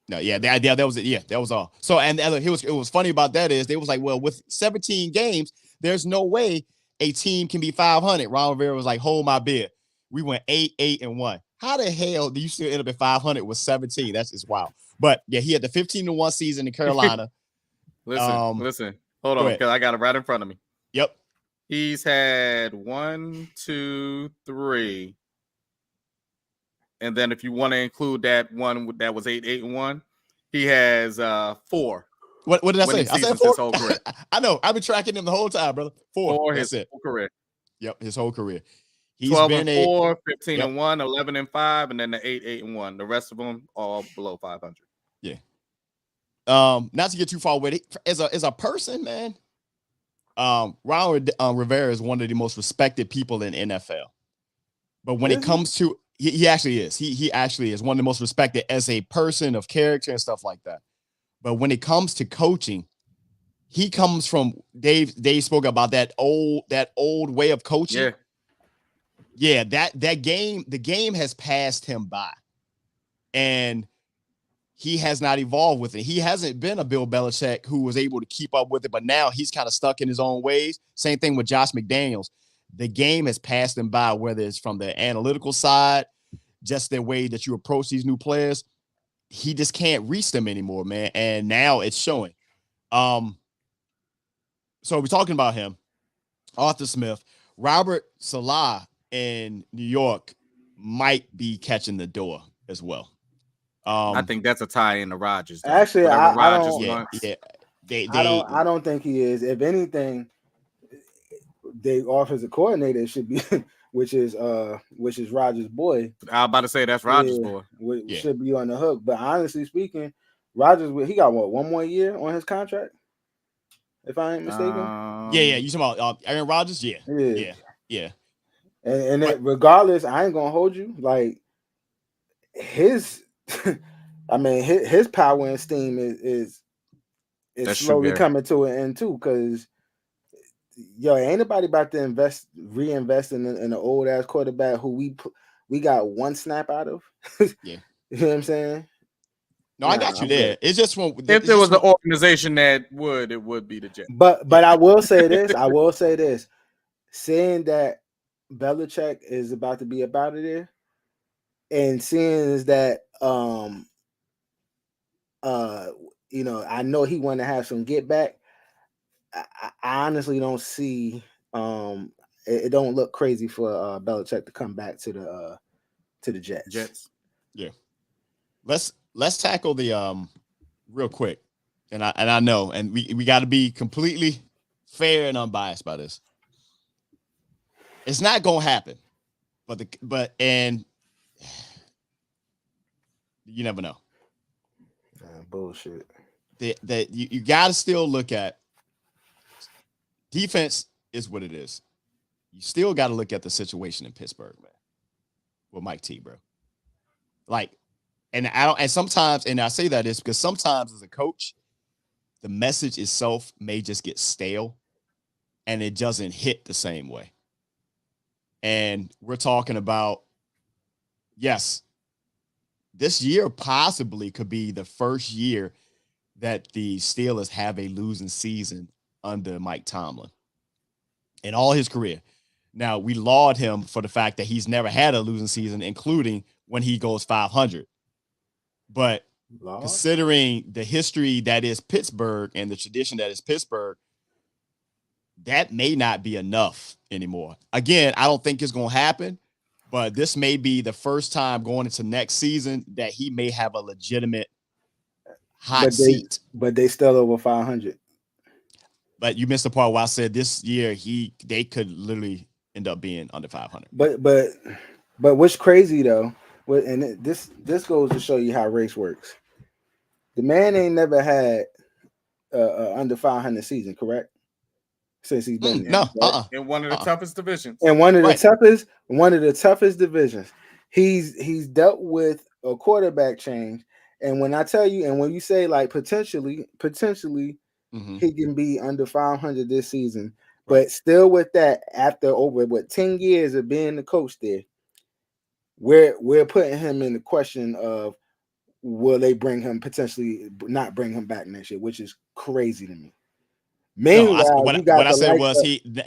No, yeah, that was it. Yeah, that was all. So and it was funny about that is they was like, well, with 17 games, there's no way a team can be 500. Ron Rivera was like, hold my beer. We went 8-8-1. How the hell do you still end up at 500 with 17? That's just wild. But yeah, he had the 15-1 season in Carolina. Listen. Hold on, because I got it right in front of me. Yep. He's had 1, 2, 3. And then if you want to include that one that was 8-8-1, he has 4. What did I say? I said 4. His whole career. I know. I've been tracking him the whole time, brother. 4. His whole career. Yep, his whole career. He's 12-4, 15-1, 11-5, and then the 8-8-1. The rest of them all below 500. Yeah. Not to get too far with it, as a person, man. Ron Rivera is one of the most respected people in NFL. But when it comes to he actually is. He actually is one of the most respected as a person of character and stuff like that. But when it comes to coaching, he comes from Dave spoke about that old way of coaching. Yeah. Yeah, the game has passed him by, and he has not evolved with it. He hasn't been a Bill Belichick who was able to keep up with it, but now he's kind of stuck in his own ways. Same thing with Josh McDaniels. The game has passed him by, whether it's from the analytical side, just the way that you approach these new players. He just can't reach them anymore, man. And now it's showing. So we're talking about him, Arthur Smith, Robert Salah in New York might be catching the door as well. I think that's a tie in to Rodgers. Though. Actually, I don't. I don't think he is. If anything, the offensive coordinator should be, which is Rodgers' boy. I was about to say that's Rodgers' boy. Should be on the hook. But honestly speaking, Rodgers, he got one more year on his contract, if I ain't mistaken. Yeah. You talking about Aaron Rodgers? Yeah. And regardless, I ain't gonna hold you. Like his power and steam is slowly coming to an end too. Because ain't nobody about to reinvest in an old ass quarterback who we got one snap out of. Yeah, you know what I'm saying? No, I got you there. It's just if there was an organization that it would be the Jets. But I will say this. Saying that Belichick is about to be up out of there, and seeing is that I know he want to have some get back. I honestly don't see it don't look crazy for Belichick to come back to the Jets. Yeah. Let's tackle the real quick. And I know, and we got to be completely fair and unbiased by this. It's not gonna happen, but you never know. Bullshit. That you got to still look at defense is what it is. You still got to look at the situation in Pittsburgh, man, with Mike T, bro. Like, and sometimes I say that is because sometimes as a coach, the message itself may just get stale, and it doesn't hit the same way. And we're talking about, yes, this year possibly could be the first year that the Steelers have a losing season under Mike Tomlin in all his career. Now, we laud him for the fact that he's never had a losing season, including when he goes 500. But considering the history that is Pittsburgh and the tradition that is Pittsburgh, that may not be enough anymore. Again, I don't think it's going to happen, but this may be the first time going into next season that he may have a legitimate hot seat. But they still over 500. But you missed the part where I said this year they could literally end up being under 500. But what's crazy though, and this goes to show you how race works. The man ain't never had under 500 season, correct? Since he's been there, right? In one of the toughest divisions. And one of the toughest divisions. He's dealt with a quarterback change. And when I tell you, and when you say like potentially he can be under 500 this season, but still with that, after over 10 years of being the coach there, we're putting him in the question of will they potentially not bring him back next year, which is crazy to me. Meanwhile, what I said was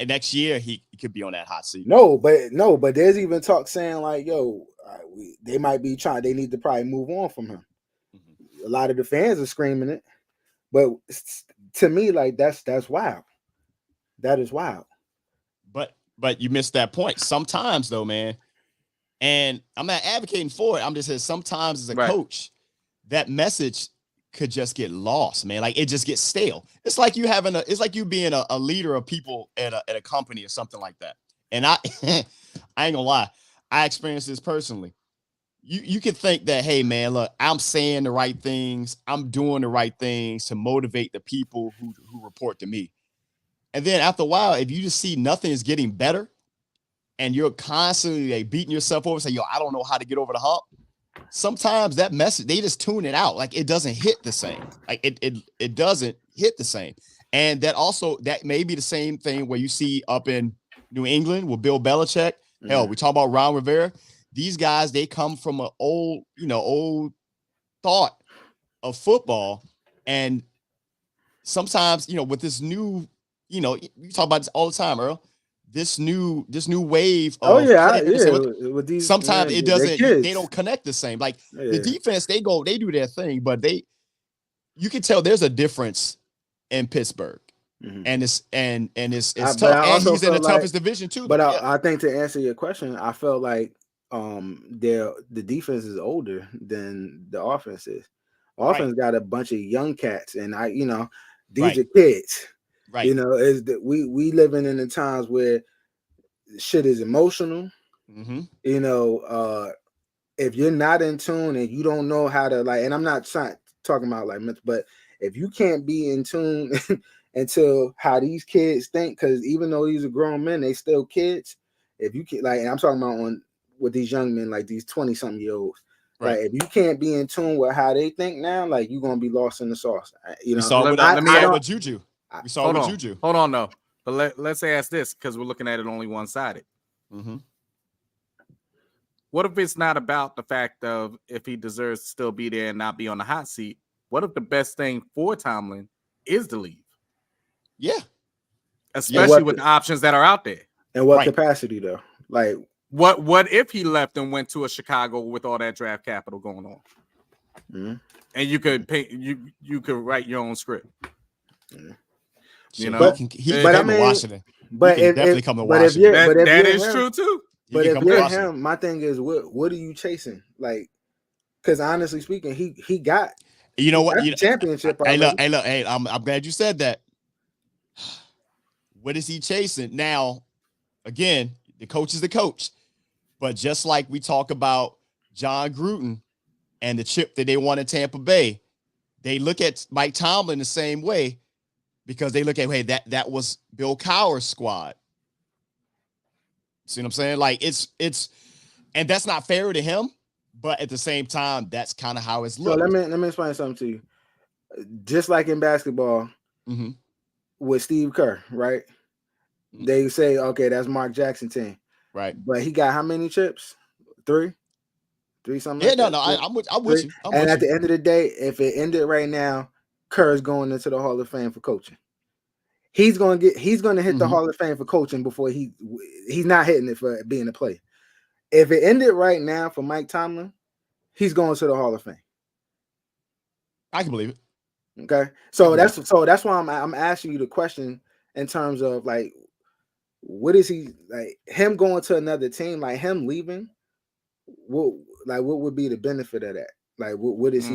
next year he could be on that hot seat. No, but there's even talk saying like, they might be trying. They need to probably move on from him. Mm-hmm. A lot of the fans are screaming it, but to me, like that's wild. That is wild. But you missed that point. Sometimes though, man, and I'm not advocating for it. I'm just saying sometimes as a coach, that message could just get lost, man. Like it just gets stale. It's like you being a leader of people at a company or something like that. And I ain't gonna lie, I experienced this personally. You could think that, hey man, look, I'm saying the right things, I'm doing the right things to motivate the people who report to me. And then after a while, if you just see nothing is getting better and you're constantly like beating yourself over, saying, I don't know how to get over the hump. Sometimes that message, they just tune it out. Like it doesn't hit the same. Like it doesn't hit the same. And that may be the same thing where you see up in New England with Bill Belichick. Hell, we talk about Ron Rivera. These guys, they come from an old thought of football. And sometimes, with this new, you talk about this all the time, Earl. This new wave of players, with these, sometimes it doesn't. They don't connect the same. Like the defense, they do their thing, but you can tell there's a difference in Pittsburgh, and it's tough. And he's in the toughest division too. But I think to answer your question, I felt like the defense is older than the offense is. Offense got a bunch of young cats, and these are kids. Right. Is that we living in the times where shit is emotional. If you're not in tune and you don't know how to and I'm not talking about but if you can't be in tune until how these kids think, because even though these are grown men, they still kids. If you can and I'm talking about with these young men, like these 20-something year olds. Right. If you can't be in tune with how they think now, you're gonna be lost in the sauce. We saw with Juju. We saw with Juju. Hold on, though. But let's ask this, because we're looking at it only one-sided. What if it's not about the fact of if he deserves to still be there and not be on the hot seat? What if the best thing for Tomlin is to leave? Yeah. Especially with the options that are out there. And what capacity, though? What if he left and went to a Chicago with all that draft capital going on? And you could you could write your own script. He can come to Washington. But he can definitely come to Washington. That is true too. But if you're him, my thing is, what are you chasing? Because honestly speaking, he got championship. Hey, look, I'm glad you said that. What is he chasing now? Again, the coach is the coach, but just like we talk about John Gruden and the chip that they won in Tampa Bay, they look at Mike Tomlin the same way. Because they look at, that was Bill Cowher's squad. See what I'm saying? It's and that's not fair to him, but at the same time, that's kind of how it's looked. So let me explain something to you. Just like in basketball, with Steve Kerr, right? They say, okay, that's Mark Jackson team. Right. But he got how many chips? 3 something. Yeah, I'm with you. And at the end of the day, if it ended right now, Kerr's going into the Hall of Fame for coaching. He's going to hit the Hall of Fame for coaching before he's not hitting it for being a player. If it ended right now for Mike Tomlin, he's going to the Hall of Fame. I can believe it. Okay, so that's why I'm asking you the question in terms of what is he him going to another team, him leaving? What would be the benefit of that? What is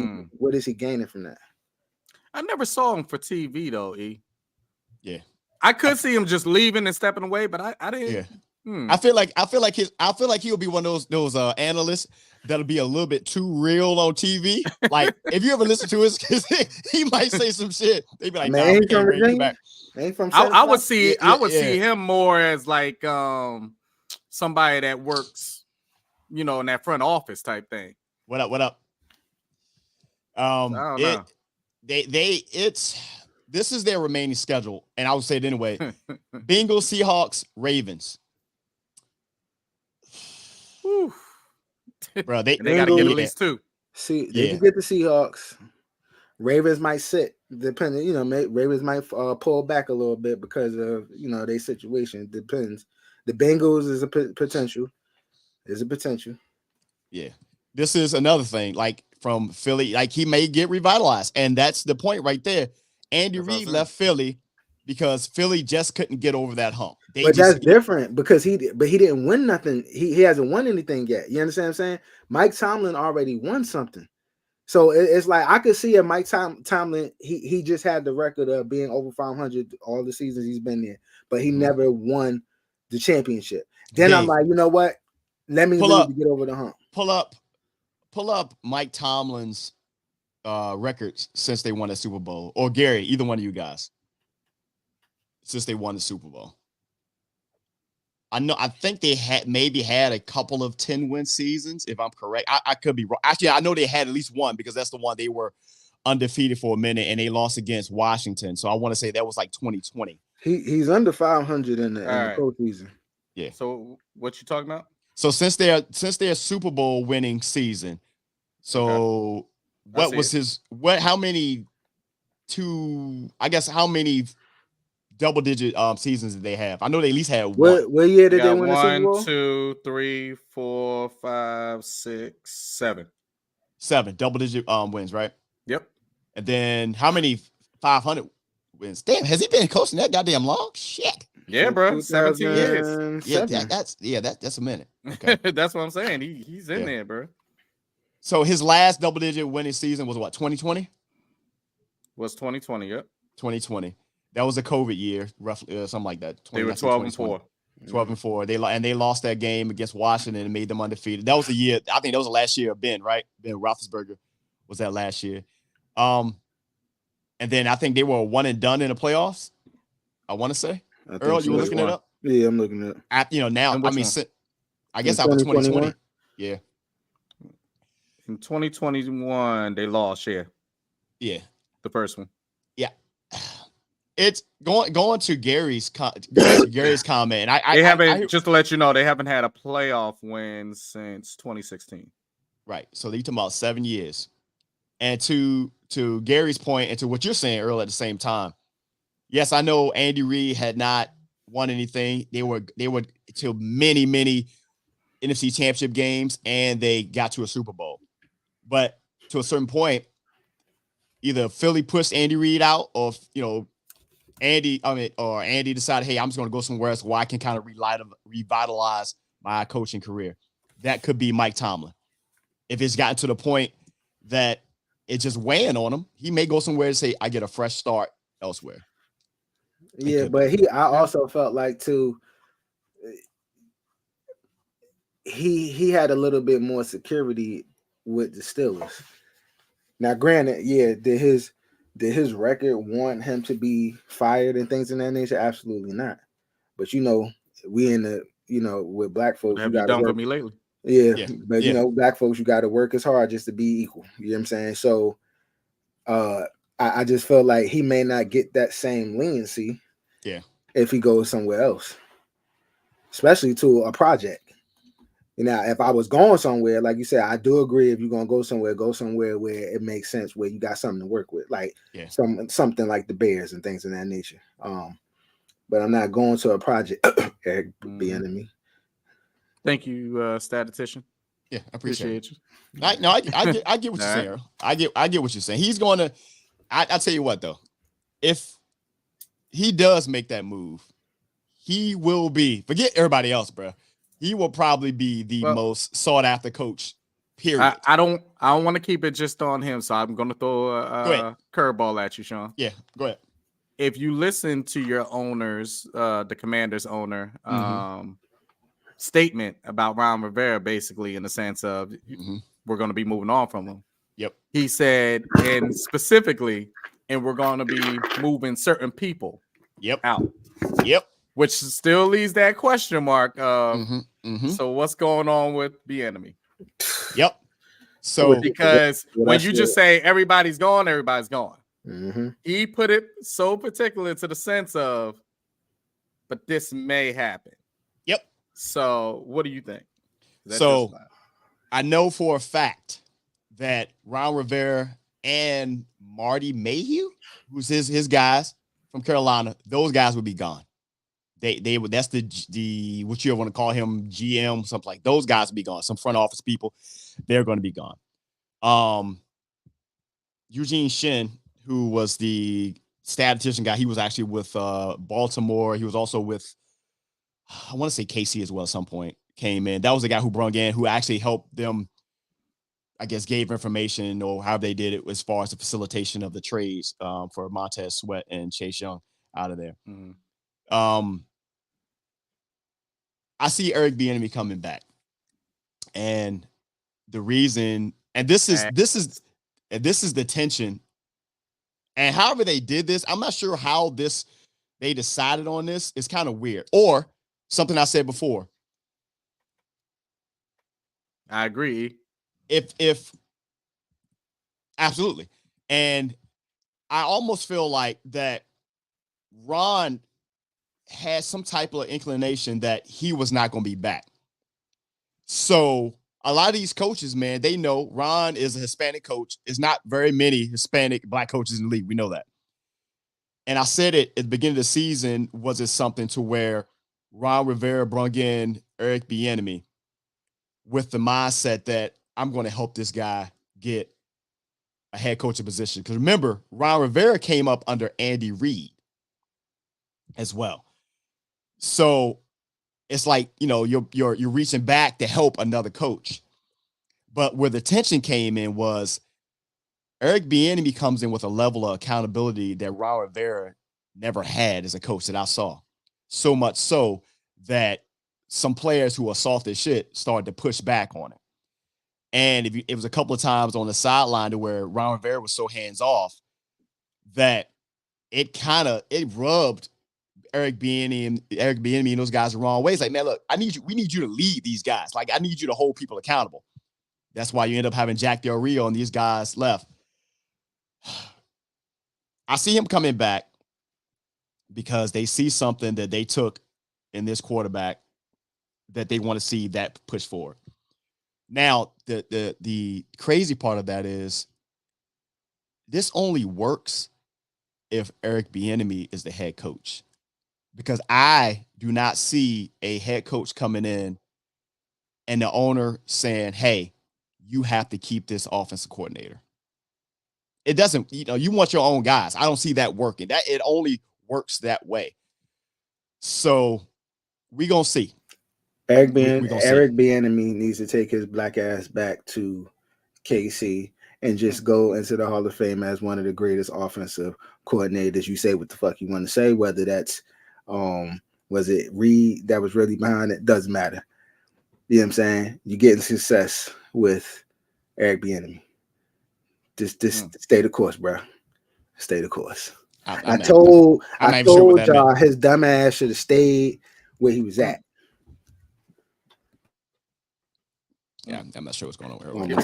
he gaining from that? I never saw him for TV though, E. Yeah. I could see him just leaving and stepping away, but I didn't. Yeah. I feel like he'll be one of those analysts that'll be a little bit too real on TV. If you ever listen to his, he might say some shit. They be like, "Nah, we can't bring you back." I would see him more as somebody that works, in that front office type thing. What up? I don't know. This is their remaining schedule, and I would say it anyway. Bengals, Seahawks, Ravens. Bro, they got to get at least 2. See, they can get the Seahawks. Ravens might sit, depending. Ravens might pull back a little bit because of their situation. It depends. The Bengals is a potential. There's a potential. Yeah, this is another thing. From Philly, he may get revitalized, and that's the point right there. Andy Reid left Philly because Philly just couldn't get over that hump. That's different because he didn't win nothing. He hasn't won anything yet. You understand what I'm saying? Mike Tomlin already won something. So it's I could see a Mike Tomlin, he just had the record of being over 500 all the seasons he's been there, but he never won the championship. Then I'm like, you know what? Let me get over the hump. Pull up Mike Tomlin's records since they won the Super Bowl, or Gary, either one of you guys, since they won the Super Bowl. I think they had a couple of 10-win seasons, if I'm correct. I could be wrong. Actually, I know they had at least one because that's the one they were undefeated for a minute and they lost against Washington. So I want to say that was 2020. He's under 500 in the postseason. Yeah. So what you talking about? So since their Super Bowl winning season, so what was his how many double digit seasons did they have? I know they at least had one. What year did they win the Super One, Bowl? 2, 3, 4, 5, 6, 7. 7 double digit wins, right? Yep. And then how many 500 wins? Damn, has he been coaching that goddamn long? Shit. Yeah, bro. 17 years. Yeah, that's a minute. Okay. That's what I'm saying. He's in there, bro. So his last double digit winning season was what, 2020? Was 2020, yep. 2020. That was a COVID year, roughly something like that. They were 12-4. 12-4. They lost that game against Washington and made them undefeated. That was the year. I think that was the last year of Ben, right? Ben Roethlisberger was that last year. And then I think they were one and done in the playoffs. I want to say. Earl, you were looking it up? Yeah, I'm looking it up. Now, I mean, I guess after 2020. Yeah. In 2021, they lost, yeah. The first one. Yeah. It's going to Gary's comment. And they haven't, just to let you know, they haven't had a playoff win since 2016. Right. So they're talking about 7 years. And to Gary's point and to what you're saying, Earl, at the same time, yes, I know Andy Reid had not won anything. They were to many, many NFC championship games, and they got to a Super Bowl. But to a certain point, either Philly pushed Andy Reid out, or Andy decided, hey, I'm just going to go somewhere else where I can kind of revitalize my coaching career. That could be Mike Tomlin. If it's gotten to the point that it's just weighing on him, he may go somewhere and say, I get a fresh start elsewhere. Yeah, but I also felt like too, he had a little bit more security with the Steelers. Now, granted, yeah, did his record want him to be fired and things of that nature? Absolutely not. But we in the with black folks, what have you done for me lately? Yeah, but black folks, you got to work as hard just to be equal. You know what I'm saying? So, I just felt like he may not get that same leniency. Yeah, if he goes somewhere else, especially to a project. If I was going somewhere, like you said, I do agree. If you're gonna go somewhere where it makes sense, where you got something to work with, like something like the Bears and things of that nature. But I'm not going to a project. Eric, be enemy. Thank you, statistician. Yeah, I appreciate you. I get what you're saying. Earl. I get what you're saying. He's going to. I tell you what though, if he does make that move, he will be. Forget everybody else, bro. He will probably be the most sought after coach. Period. I don't want to keep it just on him, so I'm going to throw a curveball at you, Shawn. Yeah, go ahead. If you listen to your owner's, the Commander's owner, statement about Ron Rivera, basically in the sense of we're going to be moving on from him. Yep. He said, and specifically, and we're going to be moving certain people out. Yep. Which still leaves that question mark of, so what's going on with the enemy? Yep. So because when you just say everybody's gone, everybody's gone. He put it so particular to the sense of, but this may happen. Yep. So what do you think? So I know for a fact that Ron Rivera and Marty Mayhew, who's his guys from Carolina, those guys would be gone. They would. That's the what you want to call him, GM, something like those guys would be gone. Some front office people, they're going to be gone. Eugene Shin, who was the statistician guy, he was actually with Baltimore. He was also with, I want to say KC as well at some point, came in. That was the guy who brung in, who actually helped them, I guess, gave information or how they did it as far as the facilitation of the trades for Montez Sweat and Chase Young out of there. I see Eric Bieniemy coming back. And the reason, and this is the tension. And however they did this, I'm not sure how they decided on this. It's kind of weird. Or something I said before. I agree. If absolutely. And I almost feel like that Ron had some type of inclination that he was not going to be back. So a lot of these coaches, man, they know Ron is a Hispanic coach. There's not very many Hispanic black coaches in the league. We know that. And I said it at the beginning of the season, was it something to where Ron Rivera brought in Eric Bieniemy with the mindset that I'm going to help this guy get a head coaching position? Because remember, Ron Rivera came up under Andy Reid as well. So it's like, you know, you're reaching back to help another coach. But where the tension came in was Eric Bieniemy comes in with a level of accountability that Ron Rivera never had as a coach that I saw. So much so that some players who are soft as shit started to push back on it. And it was a couple of times on the sideline to where Ron Rivera was so hands off that it rubbed Eric Bieniemy and those guys the wrong way. It's like, man, look, we need you to lead these guys. Like, I need you to hold people accountable. That's why you end up having Jack Del Rio and these guys left. I see him coming back because they see something that they took in this quarterback that they want to see that push forward. Now, the crazy part of that is this only works if Eric Bieniemy is the head coach, because I do not see a head coach coming in and the owner saying, hey, you have to keep this offensive coordinator. It doesn't, you want your own guys. I don't see that working. That it only works that way. So we gonna see. Eric Bieniemy needs to take his black ass back to KC and just go into the Hall of Fame as one of the greatest offensive coordinators. You say what the fuck you want to say, whether that's was it Reed that was really behind it, doesn't matter. You know what I'm saying? You're getting success with Eric Bieniemy. Just stay the course, bro. Stay the course. I told y'all his dumb ass should have stayed where he was at. Yeah, I'm not sure what's going on here.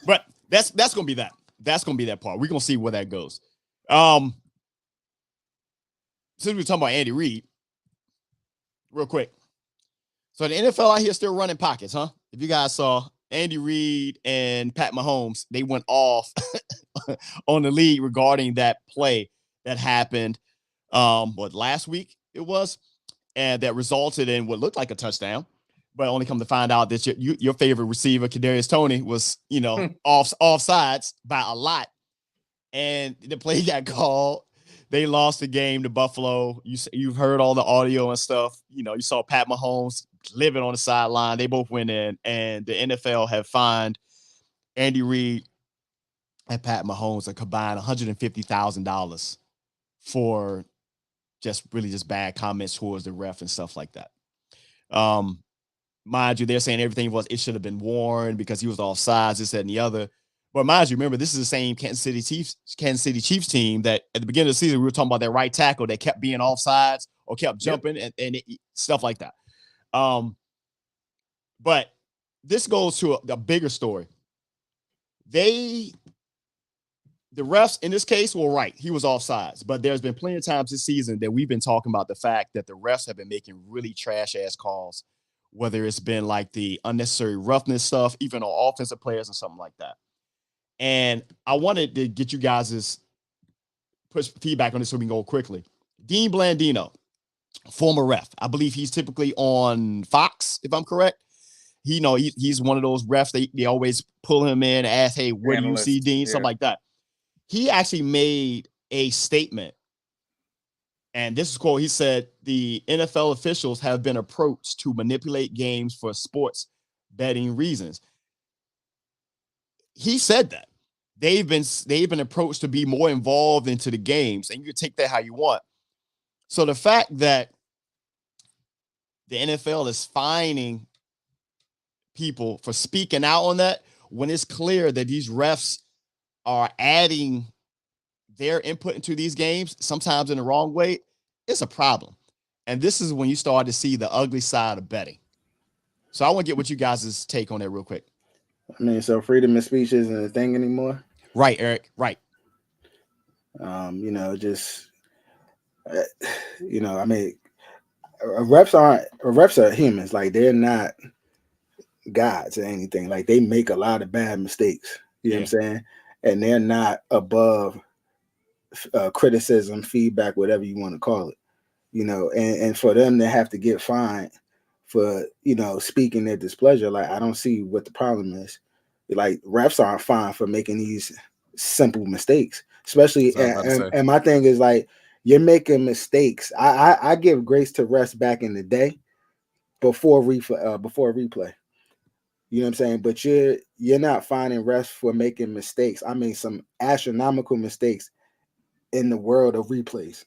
But that's gonna be that. That's gonna be that part. We're gonna see where that goes. Since we're talking about Andy Reid, real quick. So the NFL out here still running pockets, huh? If you guys saw, Andy Reid and Pat Mahomes, they went off on the league regarding that play that happened last week it was, and that resulted in what looked like a touchdown, but only come to find out that your favorite receiver, Kadarius Toney, was, offsides by a lot. And the play got called. They lost the game to Buffalo. You've heard all the audio and stuff. You saw Pat Mahomes living on the sideline. They both went in, and the NFL have fined Andy Reid and Pat Mahomes a combined $150,000 for just bad comments towards the ref and stuff like that. Mind you, they're saying it should have been warned because he was offsides, this, that, and the other. But mind you, remember, this is the same Kansas City Chiefs team that at the beginning of the season, we were talking about that right tackle that kept being offsides or kept jumping and stuff like that. But this goes to a bigger story. The refs in this case were right. He was offsides. But there's been plenty of times this season that we've been talking about the fact that the refs have been making really trash-ass calls, whether it's been like the unnecessary roughness stuff, even on offensive players and something like that. And I wanted to get you guys' push feedback on this so we can go quickly. Dean Blandino, former ref. I believe he's typically on Fox, if I'm correct. He's one of those refs. They always pull him in and ask, hey, where do you see Dean? Something like that. He actually made a statement. And this is quote. He said, the NFL officials have been approached to manipulate games for sports betting reasons. He said that. They've been approached to be more involved into the games, and you can take that how you want. So the fact that the NFL is fining people for speaking out on that, when it's clear that these refs are adding their input into these games, sometimes in the wrong way, it's a problem. And this is when you start to see the ugly side of betting. So I want to get what you guys' take on that real quick. I mean, so freedom of speech isn't a thing anymore. Right, Eric. Right. Just You know, I mean, refs are humans. Like they're not gods or anything. Like they make a lot of bad mistakes. You know what I'm saying? And they're not above criticism, feedback, whatever you want to call it. You know, and for them to have to get fined for, you know, speaking their displeasure, like I don't see what the problem is. Like refs aren't fine for making these simple mistakes, especially. And my thing is like you're making mistakes. I give grace to refs back in the day before replay. You know what I'm saying? But you're not finding refs for making mistakes. I mean, some astronomical mistakes in the world of replays.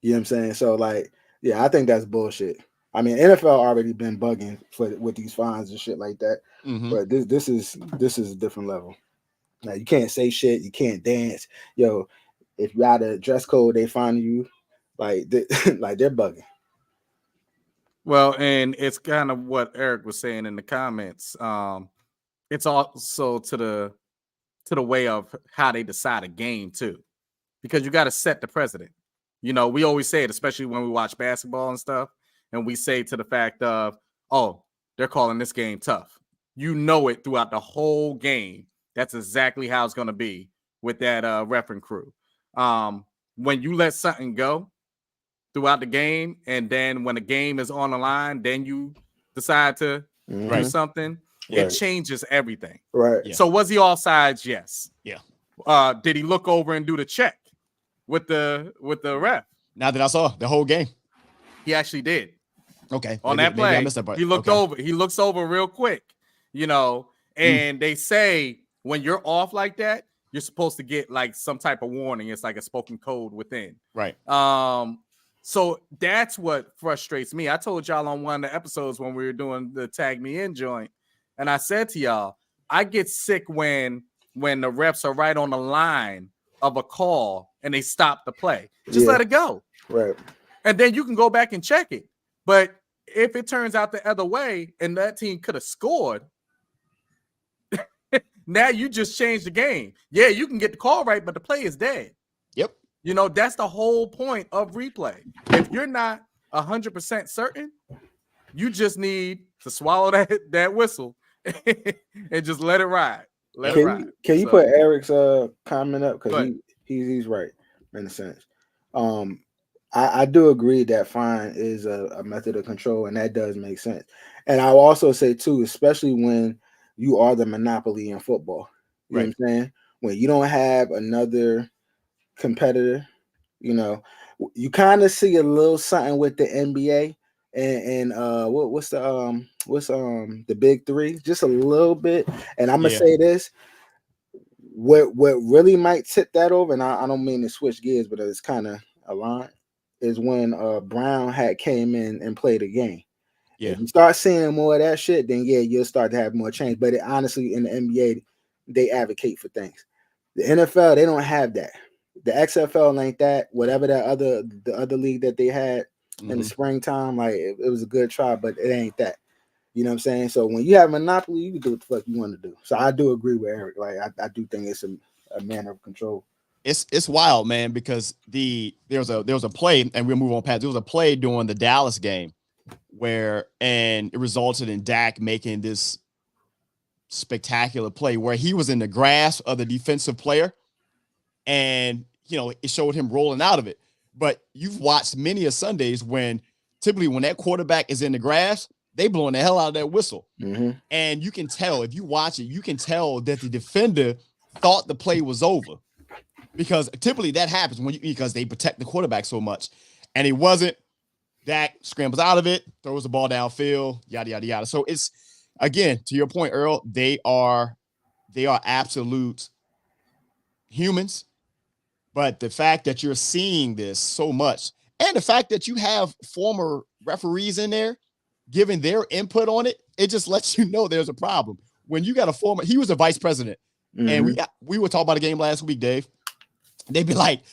You know what I'm saying? So like, yeah, I think that's bullshit. I mean, NFL already been bugging with these fines and shit like that. But this is a different level. Now you can't say shit, you can't dance. Yo, if you out of dress code, they fine you. Like like they're bugging. Well, and it's kind of what Eric was saying in the comments. It's also to the way of how they decide a game too, because you got to set the precedent. You know, we always say it, especially when we watch basketball and stuff, and we say to the fact of, oh, they're calling this game tough. You know it throughout the whole game. That's exactly how it's going to be with that referee crew. When you let something go throughout the game, and then when the game is on the line, then you decide to do something, it changes everything. Right. Yeah. So was he offsides? Yes. Yeah. Did he look over and do the check with the ref? Now that I saw the whole game, he actually did. Okay. On that play, I missed that part. He looked over. He looks over real quick, you know, and they say when you're off like that, you're supposed to get like some type of warning. It's like a spoken code within. Right. So that's what frustrates me. I told y'all on one of the episodes when we were doing the tag me in joint, and I said to y'all, I get sick when the refs are right on the line of a call and they stop the play. Just let it go. Right. And then you can go back and check it. But if it turns out the other way and that team could have scored, now you just changed the game. Yeah, you can get the call right, but the play is dead. Yep. You know, that's the whole point of replay. If you're not 100% certain, you just need to swallow that whistle and just let it ride. Can you put Eric's comment up? Because he's right in a sense. I do agree that fine is a method of control, and that does make sense. And I'll also say too, especially when you are the monopoly in football. You know what I'm saying? When you don't have another competitor, you know, you kind of see a little something with the NBA and what's the big three, just a little bit. And I'm gonna say this. What really might tip that over, and I don't mean to switch gears, but it's kind of aligned, is when Brown had came in and played a game. Yeah. If you start seeing more of that shit, then you'll start to have more change. But honestly, in the NBA, they advocate for things. The NFL, they don't have that. The XFL ain't that. Whatever the other league that they had in the springtime, like it was a good try, but it ain't that. You know what I'm saying? So when you have monopoly, you can do what the fuck you want to do. So I do agree with Eric. Like I do think it's a manner of control. It's wild, man, because there was a play, and we'll move on past. There was a play during the Dallas game and it resulted in Dak making this spectacular play where he was in the grasp of the defensive player, and it showed him rolling out of it. But you've watched many of Sundays when typically when that quarterback is in the grasp, they blowing the hell out of that whistle. And you can tell, if you watch it, you can tell that the defender thought the play was over, because typically that happens because they protect the quarterback so much, and it wasn't. Dak scrambles out of it, throws the ball downfield, yada yada yada. So it's, again, to your point, Earl, they are absolute humans. But the fact that you're seeing this so much, and the fact that you have former referees in there giving their input on it, it just lets you know there's a problem. When you got he was a vice president, and we were talking about a game last week, Dave. They'd be like,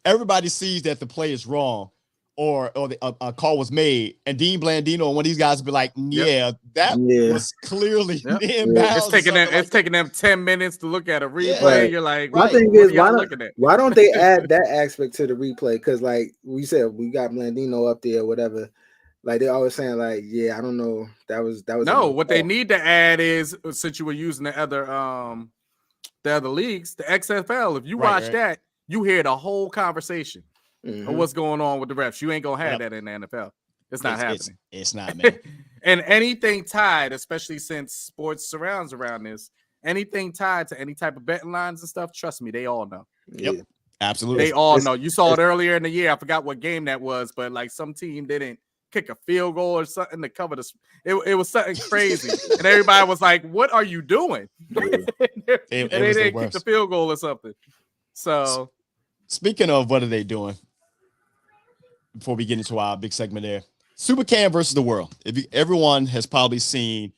everybody sees that the play is wrong. or a call was made, and Dean Blandino and one of these guys would be like, that was clearly inbounds. It's taking them 10 minutes to look at a replay. Right. You're like, my thing is, why don't they add that aspect to the replay? Because like we said, we got Blandino up there or whatever. Like they always saying, like, I don't know. That was no. What they need to add is, since you were using the other leagues, the XFL. If you watch that, you hear the whole conversation of what's going on with the refs. You ain't gonna have that in the NFL. It's not happening. It's not, man. And anything tied, especially since sports surrounds around this, anything tied to any type of betting lines and stuff, trust me, they all know. Yep, absolutely. They all know. You saw it earlier in the year. I forgot what game that was, but like some team didn't kick a field goal or something to cover this. It was something crazy, and everybody was like, "What are you doing?" and they didn't kick the field goal or something. So, speaking of what are they doing, before we get into our big segment there, Super Cam versus the world. Everyone has probably seen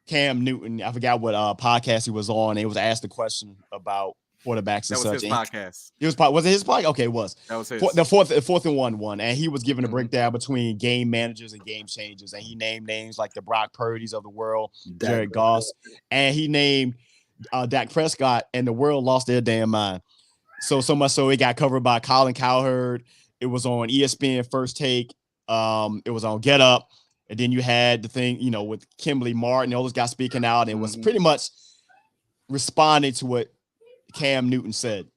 Cam Newton. I forgot what podcast he was on. He was asked a question about quarterbacks and such. That was his podcast. Was it his podcast? Okay, it was. That was his. The fourth and one, and he was giving a breakdown between game managers and game changers, and he named names like the Brock Purdy's of the world, Jared Goff, and he named Dak Prescott, and the world lost their damn mind. So much so it got covered by Colin Cowherd. It was on ESPN First Take. It was on Get Up, and then you had the thing, with Kimberly Martin. All those guys speaking out, and was pretty much responding to what Cam Newton said.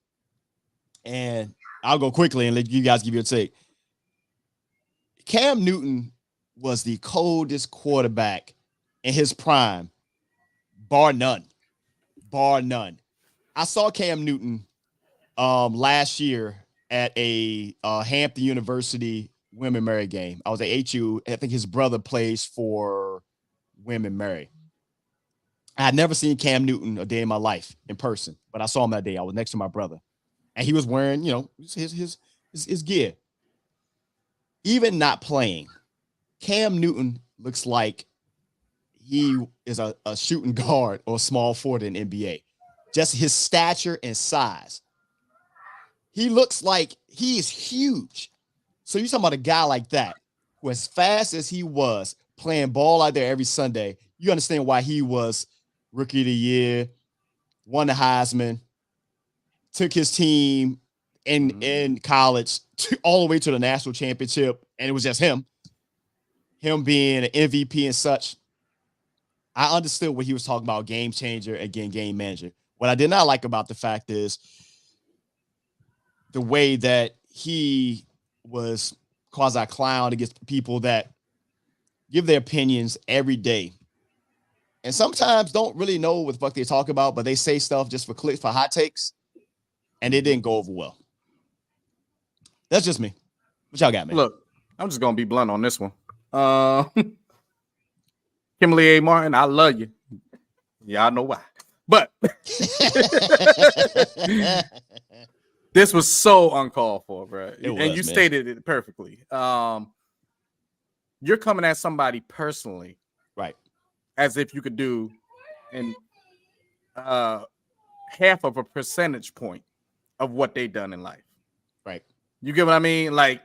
And I'll go quickly and let you guys give your take. Cam Newton was the coldest quarterback in his prime, bar none. I saw Cam Newton last year at a Hampton University Women Mary game. I was at HU. I think his brother plays for Women Mary. I had never seen Cam Newton a day in my life in person, but I saw him that day. I was next to my brother, and he was wearing, his gear. Even not playing, Cam Newton looks like he is a shooting guard or small forward in NBA. Just his stature and size. He looks like he is huge. So you're talking about a guy like that, who as fast as he was playing ball out there every Sunday, you understand why he was Rookie of the Year, won the Heisman, took his team in college all the way to the national championship, and it was just him being an MVP and such. I understood what he was talking about, game changer, again, game manager. What I did not like about the fact is the way that he was quasi-clown against people that give their opinions every day. And sometimes don't really know what the fuck they talk about, but they say stuff just for clicks, for hot takes, and it didn't go over well. That's just me. What y'all got, man? Look, I'm just gonna be blunt on this one. Kimberly A. Martin, I love you. Y'all know why. But this was so uncalled for, bro. You stated it perfectly. You're coming at somebody personally, right? As if you could do in half of a percentage point of what they've done in life. Right. You get what I mean? Like,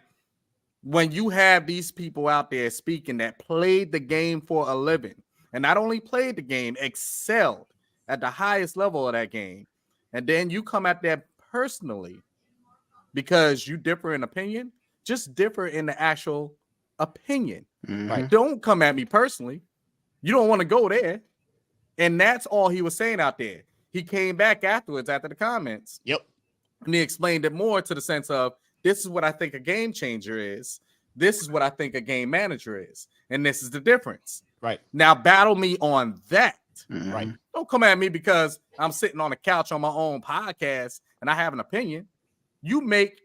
when you have these people out there speaking that played the game for a living, and not only played the game, excelled at the highest level of that game, and then you come at that personally because you differ in opinion, just differ in the actual opinion. Right? Don't come at me personally. You don't want to go there. And that's all he was saying out there. He came back afterwards after the comments. Yep. And he explained it more to the sense of, this is what I think a game changer is. This is what I think a game manager is. And this is the difference. Right. Now battle me on that. Right. Don't come at me because I'm sitting on a couch on my own podcast and I have an opinion. You make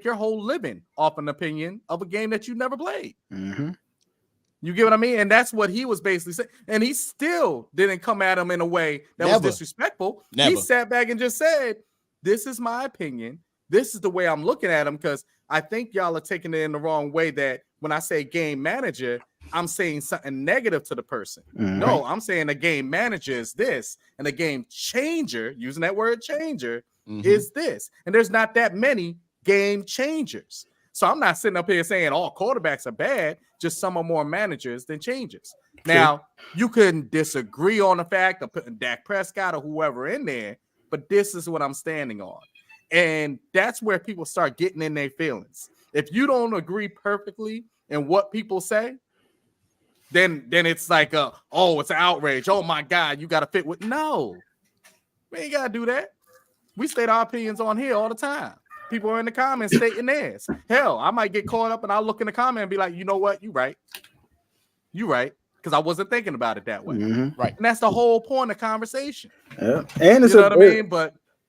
your whole living off an opinion of a game that you never played. You get what I mean? And that's what he was basically saying. And he still didn't come at him in a way that was disrespectful. He sat back and just said, this is my opinion. This is the way I'm looking at him, because I think y'all are taking it in the wrong way, that when I say game manager, I'm saying something negative to the person. No, I'm saying a game manager is this, and a game changer, using that word changer, is this. And there's not that many game changers. So I'm not sitting up here saying all quarterbacks are bad, just some are more managers than changes. Now, you can disagree on the fact of putting Dak Prescott or whoever in there, but this is what I'm standing on. And that's where people start getting in their feelings. If you don't agree perfectly in what people say, then it's like, it's an outrage. Oh my God, you got to fit with. No, we ain't got to do that. We state our opinions on here all the time. People are in the comments stating theirs. Hell, I might get caught up and I'll look in the comment and be like, you know what? You right. Because I wasn't thinking about it that way. Right. And that's the whole point of conversation. Yeah. And it's you know what I mean?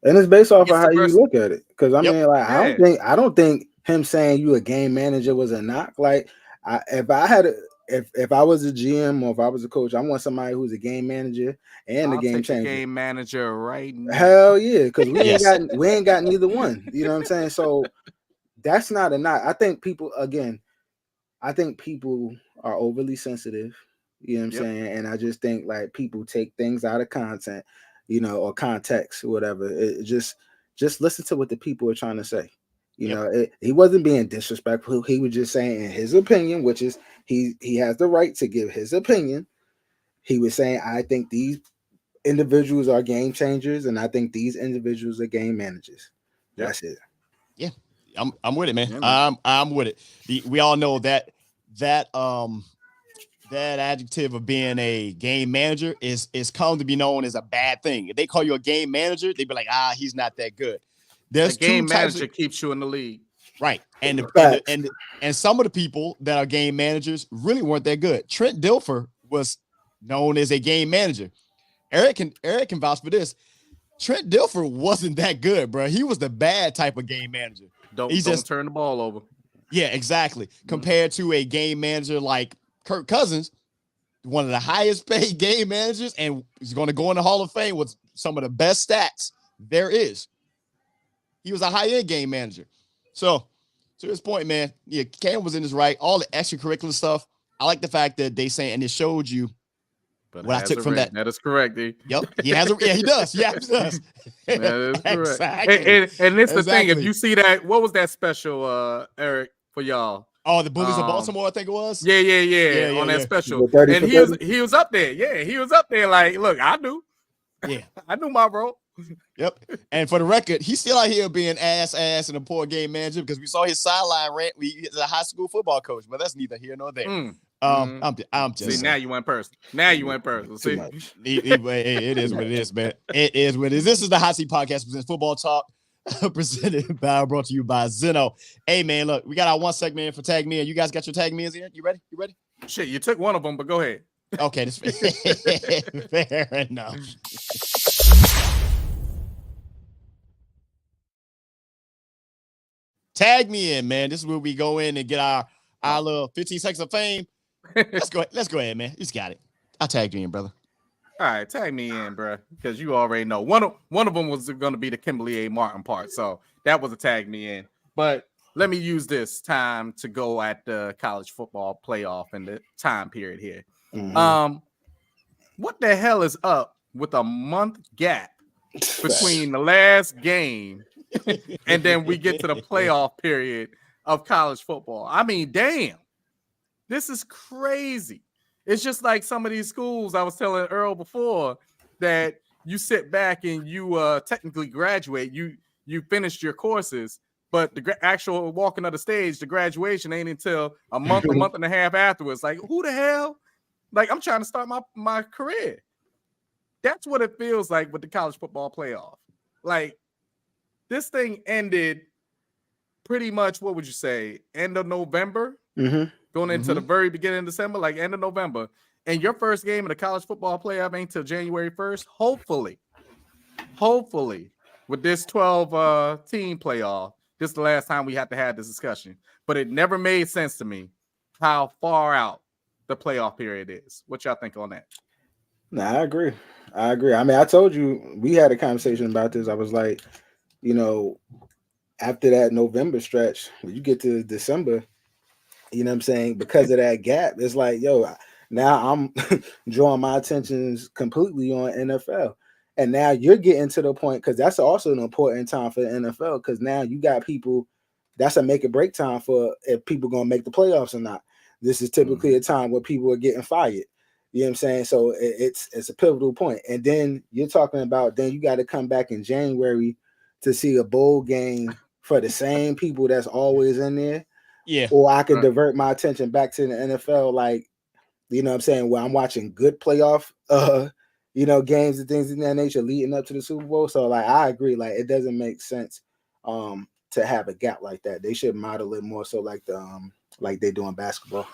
And it's based off of how you look at it. Because I mean, like, I don't think him saying you a game manager was a knock. Like, if I was a GM or if I was a coach, I want somebody who's a game manager and a game changer. Game manager right now. Hell yeah, because we ain't got neither one. You know what I'm saying? So that's not a knock. I think people are overly sensitive. You know what I'm saying? And I just think like people take things out of content, you know, or context or whatever. Just listen to what the people are trying to say. You know, he wasn't being disrespectful. He was just saying his opinion, which is he has the right to give his opinion. He was saying, I think these individuals are game changers, and I think these individuals are game managers. That's it. Yeah, I'm with it, man. I'm with it. We all know that adjective of being a game manager is come to be known as a bad thing. If they call you a game manager, they'd be like, he's not that good. There's a game manager keeps you in the league. Right. And some of the people that are game managers really weren't that good. Trent Dilfer was known as a game manager. Eric can vouch for this. Trent Dilfer wasn't that good, bro. He was the bad type of game manager. Don't turn the ball over. Yeah, exactly. Compared to a game manager like Kirk Cousins, one of the highest paid game managers, and he's going to go in the Hall of Fame with some of the best stats there is. He was a high-end game manager. So, to this point, man, Cam was in his right. All the extracurricular stuff. I like the fact that they say, and it showed you what I took from that. That is correct, D. Yep. He has he does. Yeah, he does. That is correct. Exactly. And it's the thing. If you see that, what was that special, Eric, for y'all? Oh, the Bullies of Baltimore, I think it was. Yeah. On that special. And he was up there. Yeah, he was up there like, look, I knew. Yeah. I knew my role. Yep. And for the record, he's still out here being ass and a poor game manager because we saw his sideline rant. He's a high school football coach, but that's neither here nor there. I'm just see, now you went personal. See, it is what it is, man. It is what it is. This is the Hot Seat Podcast presents Football Talk, brought to you by Xzno. Hey, man, look, we got our one segment in for Tag Me, and you guys got your Tag Me in? You ready? Shit, you took one of them, but go ahead. Okay, that's fair enough. Tag me in, man. This is where we go in and get our little 15 seconds of fame. Let's go ahead, man. You got it. I tagged you in, brother. All right, tag me in, bro, because you already know one of them was going to be the Kimberly A. Martin part, so that was a tag me in. But let me use this time to go at the college football playoff and the time period here. Mm-hmm. What the hell is up with a month gap between the last game and then we get to the playoff period of college football? I mean, damn, this is crazy. It's just like some of these schools I was telling Earl before that you sit back and you technically graduate. You finished your courses, but the actual walking of the stage, the graduation ain't until a month and a half afterwards. Like, who the hell? Like, I'm trying to start my career. That's what it feels like with the college football playoff. Like, this thing ended pretty much, what would you say, end of November? Mm-hmm. Going into the very beginning of December, like end of November. And your first game in the college football playoff ain't till January 1st. Hopefully, with this 12-team playoff, this is the last time we have to have this discussion. But it never made sense to me how far out the playoff period is. What y'all think on that? Nah, I agree. I mean, I told you, we had a conversation about this. I was like, after that November stretch, when you get to December, you know what I'm saying? Because of that gap, it's like, now I'm drawing my attentions completely on NFL. And now you're getting to the point, because that's also an important time for the NFL, because now you got people that's a make or break time for if people gonna make the playoffs or not. This is typically a time where people are getting fired. You know what I'm saying? So it's a pivotal point. And then you're talking about then you got to come back in January to see a bowl game for the same people that's always in there. Yeah. Or I could divert my attention back to the NFL, like, you know what I'm saying, where I'm watching good playoff games and things in that nature leading up to the Super Bowl. So like I agree, like it doesn't make sense to have a gap like that. They should model it more so like the like they do in basketball.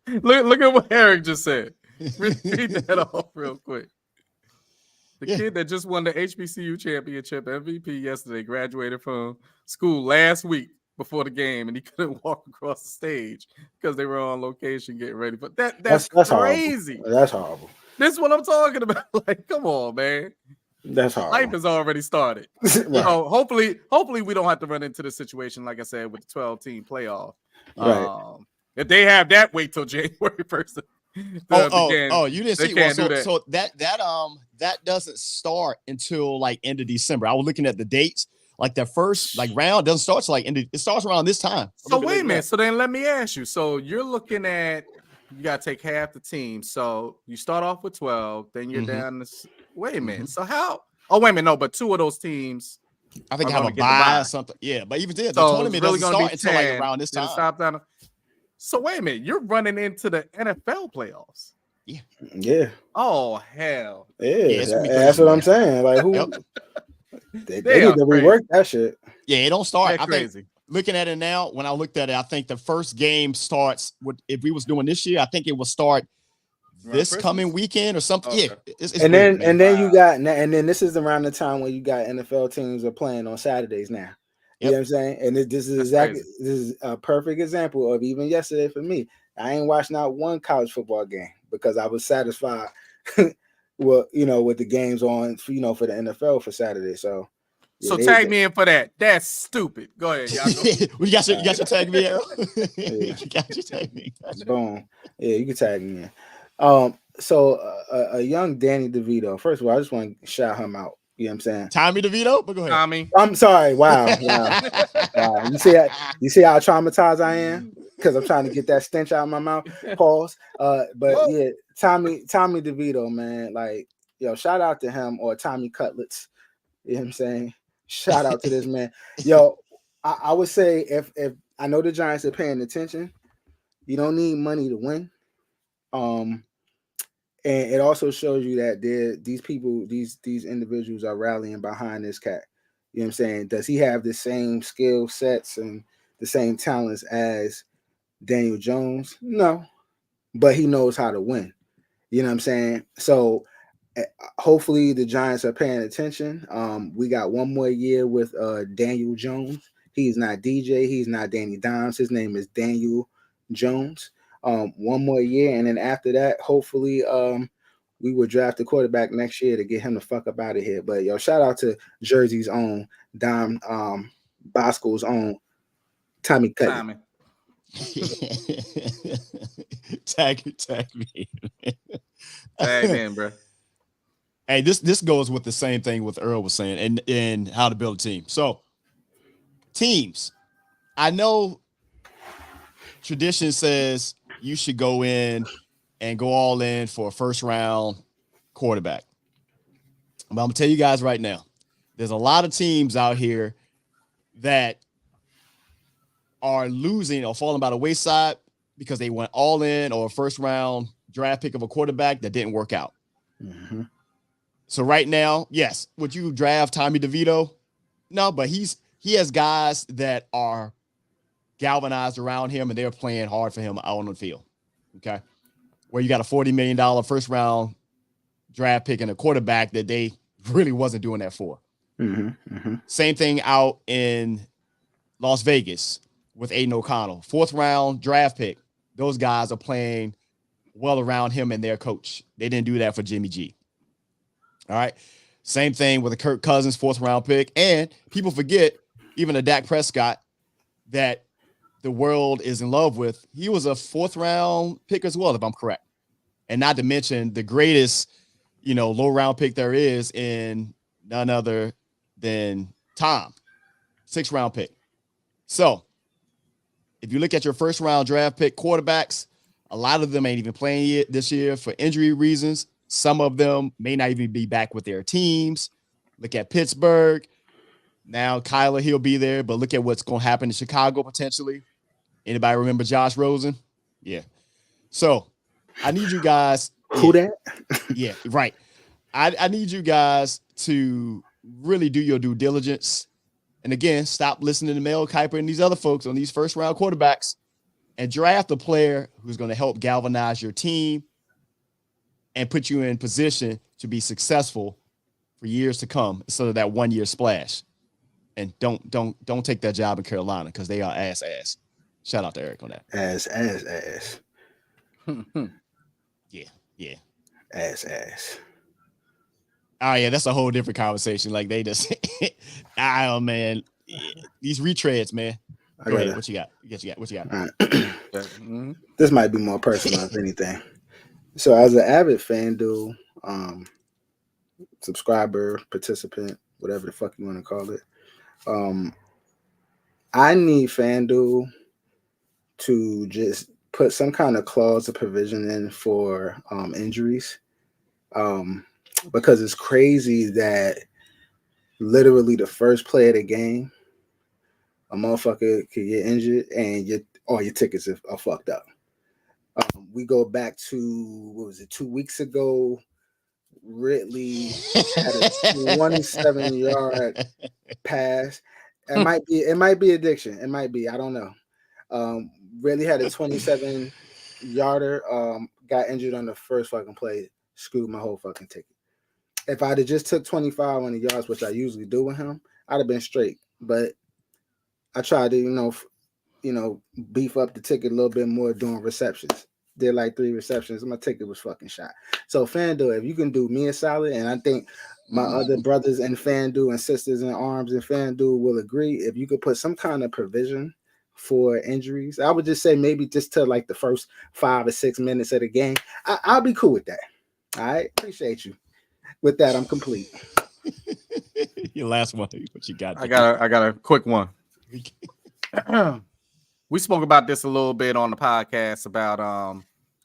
Look at what Eric just said. Read that off real quick. The kid that just won the HBCU championship MVP yesterday graduated from school last week before the game, and he couldn't walk across the stage because they were on location getting ready. But that's crazy. Horrible. That's horrible. This is what I'm talking about. Like, come on, man. That's horrible. Life has already started. Right. You know, hopefully we don't have to run into the situation, like I said, with the 12-team playoff. Right. If they have that, wait till January 1st. You didn't see that. So that doesn't start until like end of December. I was looking at the dates. Like the first round doesn't start till it starts around this time. So wait a minute. So then let me ask you. So you're looking at you gotta take half the team. So you start off with 12, then you're down to wait a minute. So how? Oh, wait a minute, no, but 2 of those teams I think have a bye or something. Yeah, but even then, the tournament doesn't start until like around this time. So wait a minute, you're running into the NFL playoffs. Yeah. Oh hell. Yeah, that's what I'm saying. Like who they need to rework that shit. Yeah, it don't start. That's crazy. Looking at it now, when I looked at it, I think the first game starts if we was doing this year, I think it will start this coming weekend or something. Okay. Yeah. It's and then you got this is around the time when you got NFL teams are playing on Saturdays now. You know what I'm saying? And this is a perfect example of even yesterday for me. I ain't watched not one college football game because I was satisfied with the games on for the NFL for Saturday. So tag me in for that. That's stupid. Go ahead. You got your tag me, Earl? You got your tag me. Boom. Yeah, you can tag me in. So a young Danny DeVito. First of all, I just want to shout him out. You know what I'm saying? Tommy DeVito? But go ahead. Tommy. I'm sorry. Wow. You see how traumatized I am? Because I'm trying to get that stench out of my mouth. Pause. But yeah, Tommy DeVito, man. Like, shout out to him or Tommy Cutlets. You know what I'm saying? Shout out to this man. Yo, I would say if I know the Giants are paying attention, you don't need money to win. And it also shows you that these people, these individuals are rallying behind this cat. You know what I'm saying? Does he have the same skill sets and the same talents as Daniel Jones? No, but he knows how to win. You know what I'm saying? So hopefully the Giants are paying attention. We got one more year with Daniel Jones. He's not DJ. He's not Danny Dimes. His name is Daniel Jones. One more year, and then after that, hopefully, we will draft a quarterback next year to get him the fuck up out of here. But shout out to Jersey's own Dom Bosco's own Tommy Cutler. Tommy. Tag me. Tag in, bro. Hey, this goes with the same thing with Earl was saying and how to build a team. So teams, I know tradition says you should go in and go all in for a first round quarterback. But I'm gonna tell you guys right now, there's a lot of teams out here that are losing or falling by the wayside because they went all in or a first round draft pick of a quarterback that didn't work out. Mm-hmm. So right now, yes, would you draft Tommy DeVito? No, but he has guys that are galvanized around him and they're playing hard for him out on the field. Okay. Where you got a $40 million first round draft pick and a quarterback that they really wasn't doing that for. Mm-hmm. Mm-hmm. Same thing out in Las Vegas with Aiden O'Connell, 4th round draft pick. Those guys are playing well around him and their coach. They didn't do that for Jimmy G. All right. Same thing with a Kirk Cousins 4th round pick. And people forget, even a Dak Prescott that the world is in love with. He was a 4th round pick as well, if I'm correct. And not to mention the greatest, low round pick there is in none other than Tom, 6th round pick. So if you look at your first round draft pick quarterbacks, a lot of them ain't even playing yet this year for injury reasons. Some of them may not even be back with their teams. Look at Pittsburgh. Now Kyler, he'll be there, but look at what's going to happen in Chicago potentially. Anybody remember Josh Rosen? Yeah. So I need you guys. Who that? Yeah, right. I need you guys to really do your due diligence. And again, stop listening to Mel Kiper and these other folks on these first round quarterbacks and draft a player who's going to help galvanize your team and put you in position to be successful for years to come instead of that 1 year splash. And don't take that job in Carolina because they are ass. Shout out to Eric on that. Ass. Yeah. Ass. Oh yeah, that's a whole different conversation. Like they just, oh man, these retreads, man. Go ahead. What you got? What you got? Right. This might be more personal if anything. So as an avid FanDuel subscriber, participant, whatever the fuck you want to call it, I need FanDuel to just put some kind of clause or provision in for injuries. Because it's crazy that literally the first play of the game, a motherfucker could get injured and all your tickets are fucked up. We go back to, what was it, 2 weeks ago? Ridley had a 27-yard pass. It might be addiction. It might be. I don't know. Ridley had a 27-yarder. Got injured on the first fucking play. Screwed my whole fucking ticket. If I'd have just took 25 on the yards, which I usually do with him, I'd have been straight. But I tried to, beef up the ticket a little bit more doing receptions. Did like 3 receptions. My ticket was fucking shot. So FanDuel, if you can do me a solid, and I think my other brothers in FanDuel and sisters in arms in FanDuel will agree, if you could put some kind of provision for injuries, I would just say maybe just to like the first 5 or 6 minutes of the game, I'll be cool with that. All right, appreciate you. With that, I'm complete. Your last one. What you got? I got a quick one. We spoke about this a little bit on the podcast about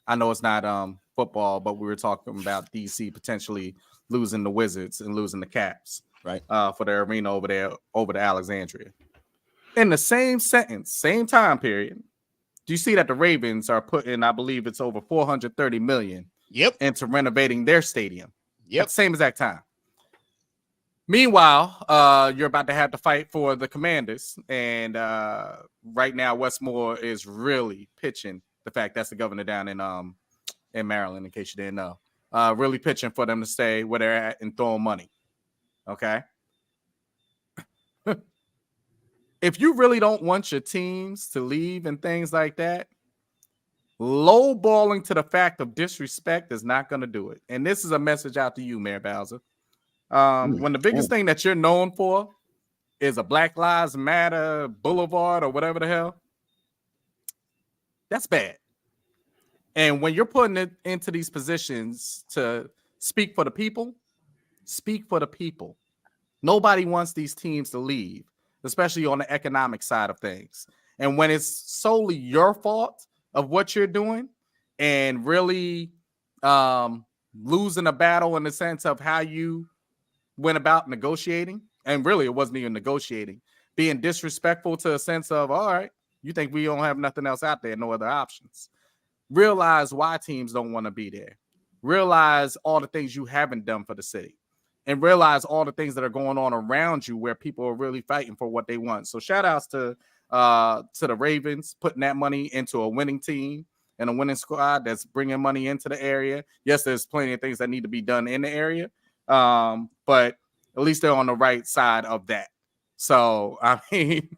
I know it's not football, but we were talking about DC potentially losing the Wizards and losing the Caps, right? For their arena over to Alexandria. In the same sentence, same time period, do you see that the Ravens are putting, I believe it's over $430 million into renovating their stadium? At the same exact time. Meanwhile, you're about to have to fight for the Commanders, and right now Westmore is really pitching the fact that's the governor down in Maryland, in case you didn't know, really pitching for them to stay where they're at and throwing money. Okay. If you really don't want your teams to leave and things like that, lowballing to the fact of disrespect is not going to do it. And this is a message out to you, Mayor Bowser. When the biggest thing that you're known for is a Black Lives Matter boulevard or whatever the hell, that's bad. And when you're putting it into these positions to speak for the people, speak for the people. Nobody wants these teams to leave, especially on the economic side of things. And when it's solely your fault of what you're doing and really losing a battle in the sense of how you went about negotiating, and really it wasn't even negotiating, being disrespectful to a sense of, all right, you think we don't have nothing else out there, no other options. Realize why teams don't want to be there. Realize all the things you haven't done for the city. And realize all the things that are going on around you where people are really fighting for what they want. So shout outs to the Ravens putting that money into a winning team and a winning squad that's bringing money into the area. Yes, there's plenty of things that need to be done in the area, but at least they're on the right side of that. So, I mean,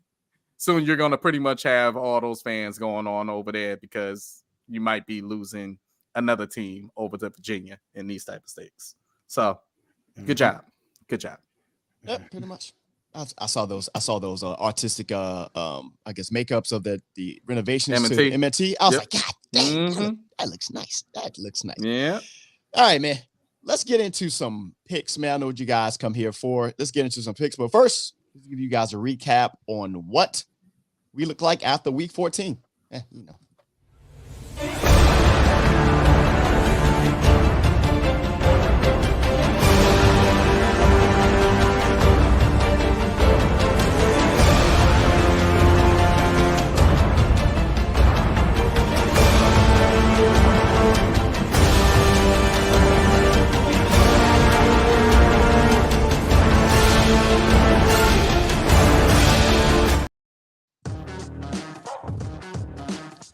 soon you're going to pretty much have all those fans going on over there because you might be losing another team over to Virginia in these type of states. So, good job. Good job. Yep, pretty much. I saw those artistic I guess makeups of the renovations to MNT. I was like, God damn, that looks nice. That looks nice. Yeah. All right, man. Let's get into some picks, man. I know what you guys come here for. Let's get into some picks. But first, let's give you guys a recap on what we look like after week 14. You know.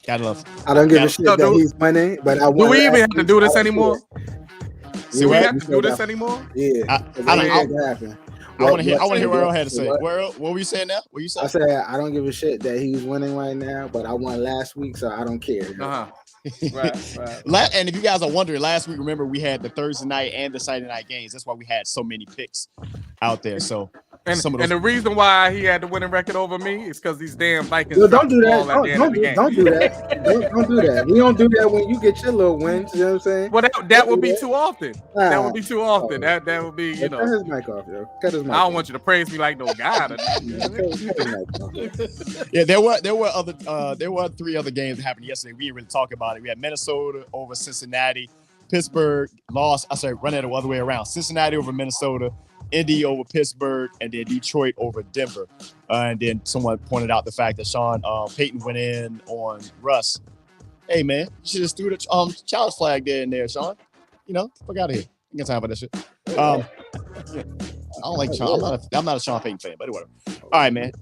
Gotta love. I don't give a shit that he's winning, but I want. Do we even have to do this anymore? See, we have to do this anymore? Yeah, I want to hear what Earl had to say. What were you saying now? What you saying? I said I don't give a shit that he's winning right now, but I won last week, so I don't care. Right. And if you guys are wondering, last week, remember we had the Thursday night and the Saturday night games. That's why we had so many picks out there. So, and the reason why he had the winning record over me is because these damn Vikings. No, don't do that. Don't do that. Don't do that. We don't do that when you get your little wins. You know what I'm saying? Well, that would be too often. That would be too often. That would be, you know. Cut his mic off, yo. Cut his mic. I don't want you to praise me like no god. Yeah, there were 3 other games that happened yesterday. We didn't really talk about it. We had Minnesota over Cincinnati, Pittsburgh lost. Run it the other way around. Cincinnati over Minnesota, Indy over Pittsburgh, and then Detroit over Denver. And then someone pointed out the fact that Shawn Payton went in on Russ. Hey man, you should just threw the challenge flag there and there, Shawn. You know, fuck out of here. You got time for that shit. Yeah. I don't like Shawn. I'm not a Shawn Payton fan, but whatever. All right, man.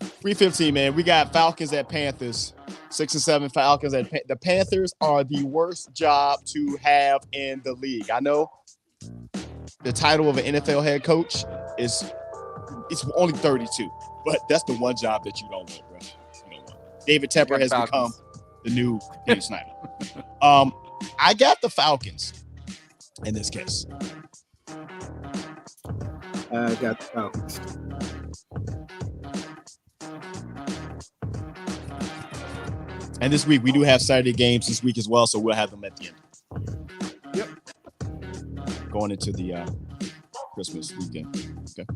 3:15, man. We got Falcons at Panthers. 6-7 Falcons at the Panthers are the worst job to have in the league. I know the title of an NFL head coach it's only 32, but that's the one job that you don't want, bro. You don't want. David Tepper has become the new Dave Snyder. I got the Falcons in this case. I got the Falcons. And this week, we do have Saturday games this week as well, so we'll have them at the end. Yep. Going into the Christmas weekend. Okay.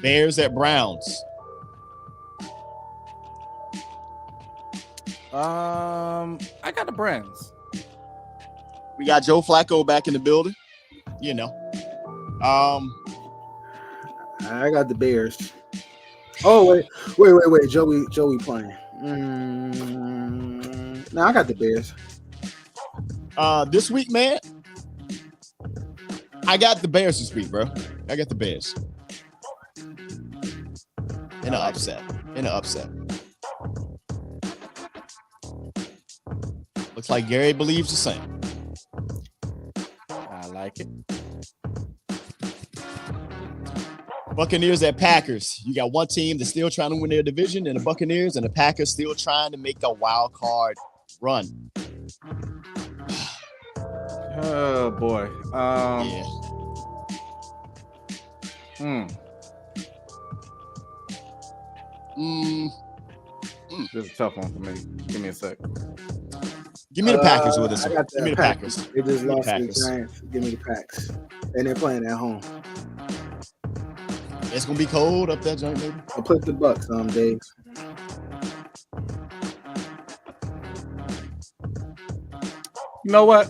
Bears at Browns. I got the Browns. We got Joe Flacco back in the building. You know. I got the Bears. Oh, wait. Joey playing. No, I got the Bears. This week, man, I got the Bears this week, bro. I got the Bears. In an upset. Looks like Gary believes the same. I like it. Buccaneers at Packers. You got one team that's still trying to win their division, and the Buccaneers and the Packers still trying to make a wild card run. Oh boy. Yeah. This is a tough one for me. Give me a sec. Give me the Packers with this one. Give me the Packers. They just lost to the Giants. Give me the Packs. And they're playing at home. It's gonna be cold up that joint, baby. I'll put the Bucks on, Dave. You know what?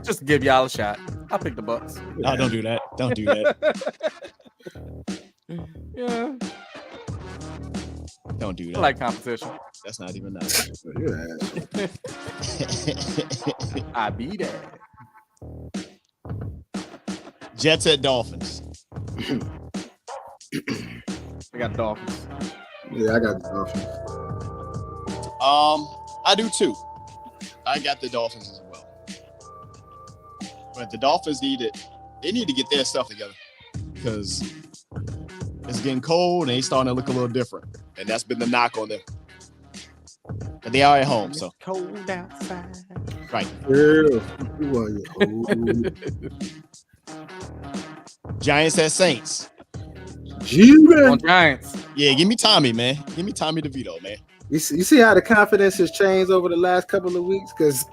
Just to give y'all a shot. I'll pick the Bucks. No, don't do that. Don't do that. Yeah. Don't do that. I like competition. That's not even nice. I be there. Jets at Dolphins. I got Dolphins. Yeah, I got the Dolphins. I do too. I got the Dolphins as well. But the Dolphins need to get their stuff together because it's getting cold and they starting to look a little different. And that's been the knock on them. But they are at home, so. It's cold outside. Right. Giants at Saints. On Giants. Yeah, give me Tommy, man. Give me Tommy DeVito, man. You see how the confidence has changed over the last couple of weeks? Because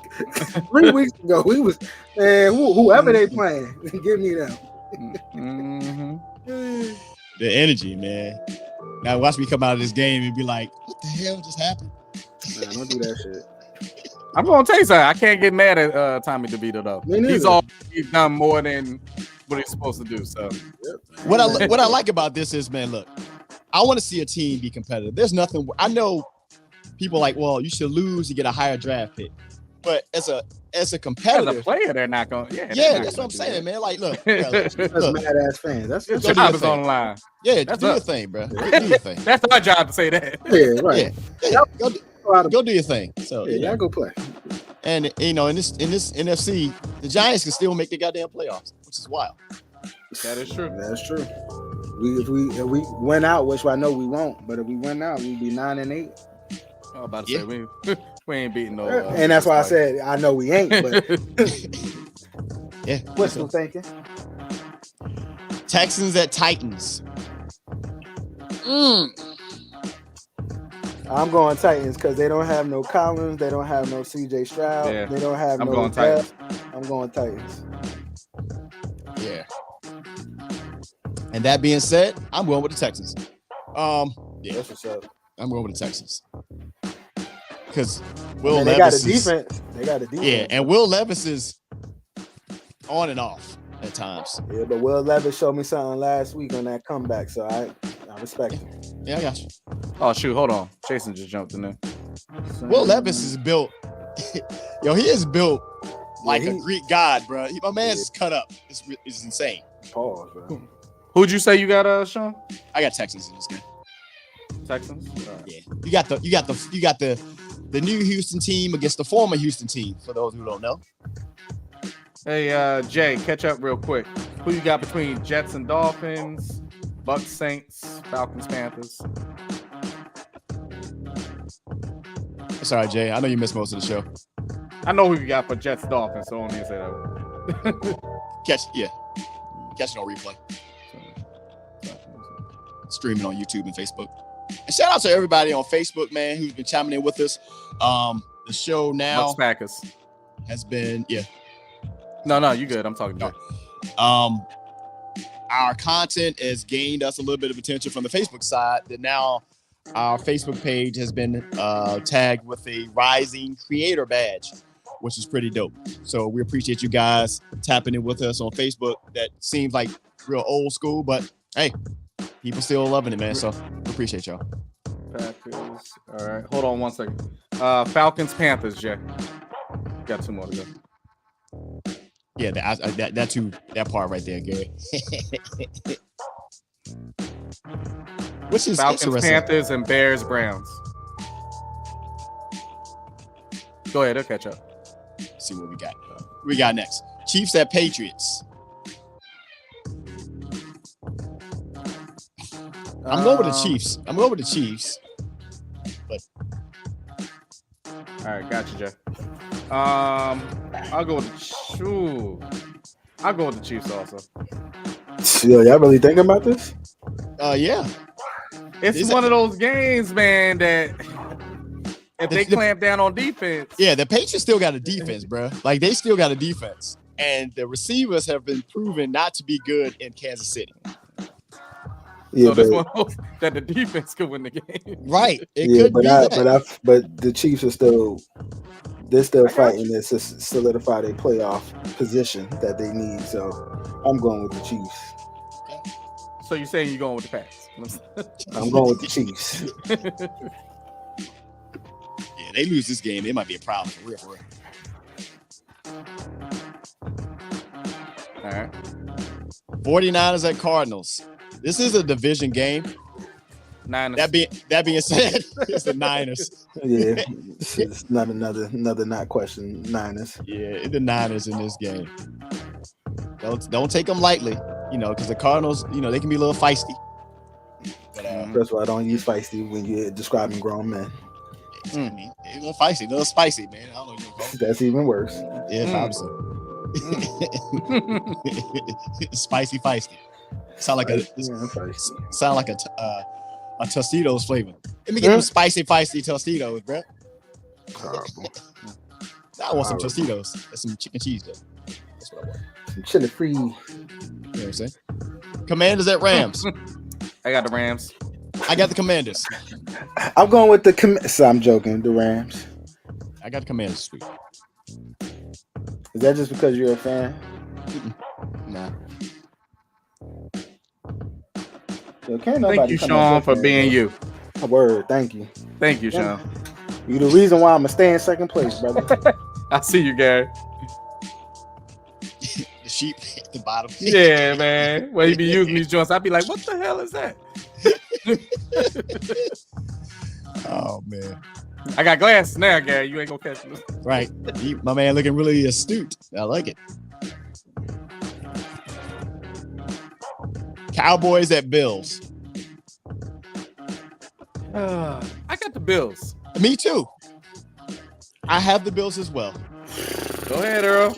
3 weeks ago, we was, man, whoever they playing, give me them. Mm-hmm. The energy, man. Now watch me come out of this game and be like, what the hell just happened? Man, don't do that shit. I'm gonna tell you something. I can't get mad at Tommy DeVito though. He's done more than what he's supposed to do. So what I like about this is, man, look, I want to see a team be competitive. There's nothing. I know people like, well, you should lose to get a higher draft pick, but as a competitor, as a player, they're not going. Yeah, that's what I'm saying, man. Like, look, that's mad ass fans. That's your job is on the line. Yeah, do your thing, bro. Do your thing. That's our job to say that. Yeah, right. Yeah. Go do your thing. So y'all go play. And in this NFC, the Giants can still make the goddamn playoffs, which is wild. That is true. That's true. If we win out, which I know we won't, but if we win out, we'd be 9-8. I was about to say we ain't beating no. And that's why I said I know we ain't. But yeah, wishful thinking. Texans at Titans. I'm going Titans because they don't have no Collins, they don't have no CJ Stroud, they don't have no going Titans. I'm going Titans. Yeah. And that being said, I'm going with the Texans. That's what's up. I'm going with the Texans. Because they got a defense. They got a defense. Yeah, and Will Levis is on and off at times. Yeah, but Will Levis showed me something last week on that comeback, so I respect him. Yeah, I got you. Oh shoot, hold on. Jason just jumped in there. Will Levis is built. He is built like a Greek god, bro. My man's cut up. It's insane. Pause, bro. Who'd you say you got, Shawn? I got Texans in this game. Texans? Right. Yeah. You got the new Houston team against the former Houston team, for those who don't know. Hey, Jay, catch up real quick. Who you got between Jets and Dolphins, Bucks, Saints, Falcons, Panthers? Sorry, Jay. I know you missed most of the show. I know who you got for Jets, Dolphins, so I don't need to say that. Catch it on replay. Streaming on YouTube and Facebook. And shout out to everybody on Facebook, man, who's been chiming in with us. The show now Bucks, Packers has been No, you good. I'm talking to you. Our content has gained us a little bit of attention from the Facebook side. That now our Facebook page has been tagged with a Rising Creator badge, which is pretty dope. So we appreciate you guys tapping in with us on Facebook. That seems like real old school, but hey, people still loving it, man. So we appreciate y'all. Packers. All right, hold on one second. Falcons, Panthers, Jay. Got 2 more to go. Yeah, that part right there, Gary. Which is Falcons, Panthers, and Bears, Browns. Go ahead, I'll catch up. Let's see what we got. We got next. Chiefs at Patriots. I'm going with the Chiefs. But all right, got you, Jay. I'll go with the Chiefs also. Yo, y'all really thinking about this? Yeah. It's one of those games, man, that if they clamp down on defense. Yeah, the Patriots still got a defense, bro. Like, they still got a defense. And the receivers have been proven not to be good in Kansas City. Yeah, so this one hopes that the defense could win the game. Right. But the Chiefs are still fighting this to solidify their playoff position that they need. So I'm going with the Chiefs. So you're saying you're going with the Pats? I'm going with the Chiefs. Yeah, they lose this game, it might be a problem for real. All right. 49ers at Cardinals. This is a division game. Niners. That being said, it's the Niners. Yeah, it's not another not question. Niners. Yeah, the Niners in this game. Don't take them lightly, because the Cardinals, they can be a little feisty. But, that's why I don't use feisty when you're describing grown men. A little feisty, a little spicy, man. I don't know what you're calling. That's even worse. Yeah, probably. Spicy feisty. Sound like a Tostitos flavor. Let me get them spicy feisty Tostitos, bro. I want some Tostitos and some chicken cheese though. That's what I want. Some chili free. You know what I'm saying? Commanders at Rams. I got the Rams. I got the Commanders. I'm going with so I'm joking. The Rams. I got the Commanders this week. Is that just because you're a fan? Nah. So can't Thank you, Shawn, for being you. A word. Thank you. Thank you, Shawn. You the reason why I'm gonna stay in second place, brother. I see you, Gary. The sheep at the bottom. Yeah, man. When you be using these joints, I'd be like, what the hell is that? Oh, man. I got glasses now, Gary. You ain't gonna catch me. Right. My man looking really astute. I like it. Cowboys at Bills. I got the Bills. Me too. I have the Bills as well. Go ahead, Earl.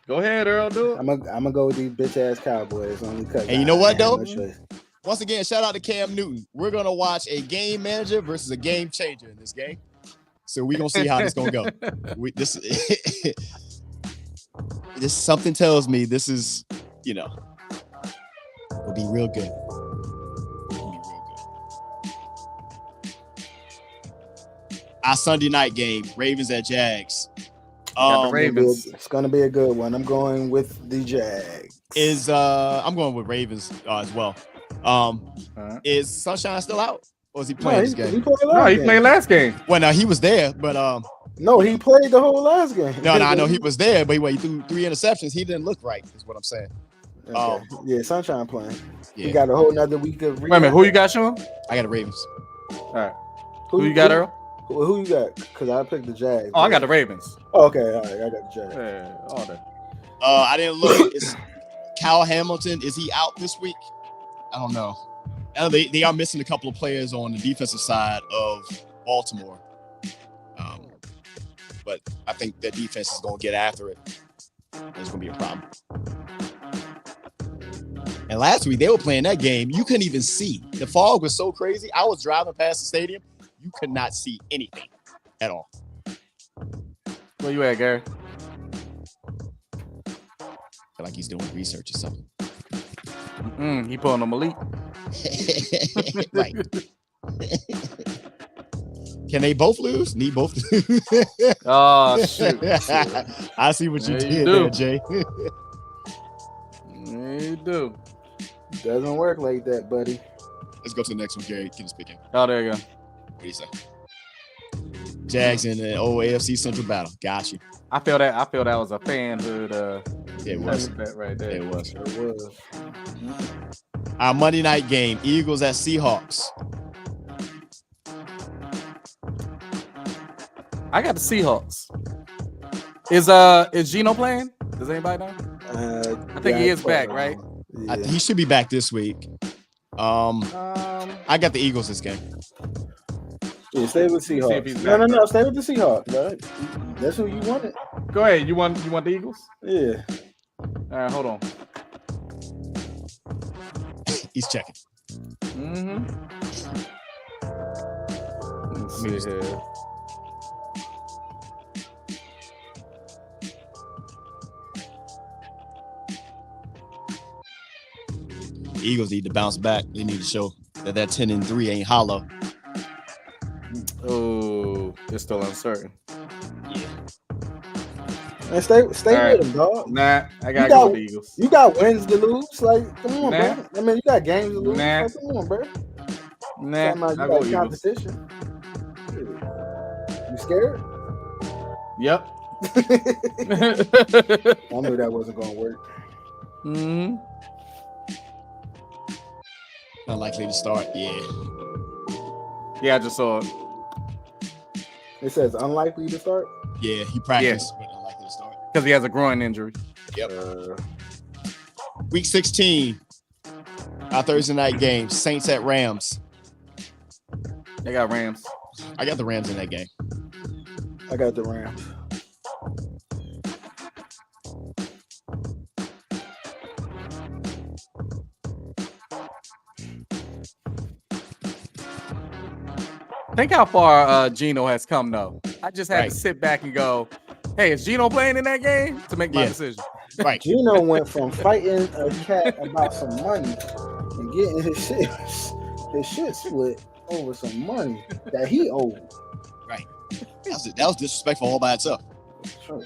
Go ahead, Earl. Do it. I'm gonna go with these bitch ass Cowboys only because. And you know what, though? Once again, shout out to Cam Newton. We're gonna watch a game manager versus a game changer in this game. So we're gonna see how this gonna go. This something tells me this is, it'll be real good. Our Sunday night game, Ravens at Jags. The Ravens. It's gonna be a good one. I'm going with the Jags. I'm going with Ravens as well. Is Sunshine still out, or is he playing this game? He played last game. Well, no, he was there, but no, he played the whole last game. No, I know he was there, but he threw 3 interceptions. He didn't look right, is what I'm saying. Okay. Yeah, Sunshine playing. Yeah. He got a whole nother week of. Wait a minute, who you got, Shawn? I got the Ravens. All right. Who you got, Earl? Who you got? Because I picked the Jags. Oh, I got the Ravens. Oh, okay, all right, I got the Jags. Yeah, all that. I didn't look. Is Cal Hamilton, is he out this week? I don't know. They are missing a couple of players on the defensive side of Baltimore. But I think their defense is going to get after it. It's going to be a problem. And last week, they were playing that game. You couldn't even see. The fog was so crazy. I was driving past the stadium. You could not see anything at all. Where you at, Gary? I feel like he's doing research or something. He pulling on Malik. Right. Can they both lose? Need both to lose. Oh, shoot. I see what you did there, Jay. You do. Doesn't work like that, buddy. Let's go to the next one, Gary. Can you speak in? Oh, there you go. What do you say? Jags in the old AFC Central battle. Got you. I feel that was a fanhood. It was. Bet right there. It was. It was. Our Monday night game, Eagles at Seahawks. I got the Seahawks. Is Xzno playing? Does anybody know? I think he is back, right? Yeah. He should be back this week. I got the Eagles this game. Yeah, stay with Seahawks. No. Stay with the Seahawks, right? That's who you wanted. Go ahead. You want the Eagles? Yeah. All right, hold on. He's checking. Let's see here. The Eagles need to bounce back. They need to show that 10-3 ain't hollow. Oh, it's still uncertain. Yeah. And stay with them, dog. Nah, I gotta go with the Eagles. You got wins to lose. Like, come on, Nah. bro. I mean, you got games to lose. Nah. Like, come on, bro. Nah, Like, I you go got Eagles. competition. You scared? Yep. I knew that wasn't gonna work. Unlikely to start. Yeah. Yeah, I just saw it. It says unlikely to start. Yeah, he practiced, but unlikely to start. Because he has a groin injury. Yep. Week 16. Our Thursday night game. Saints at Rams. They got Rams. I got the Rams in that game. I got the Rams. Think how far Xzno has come, though. I just had to sit back and go, hey, is Xzno playing in that game to make my decision? Right. Xzno went from fighting a cat about some money and getting his his shit split over some money that he owed. Right. That was disrespectful all by itself. Sure.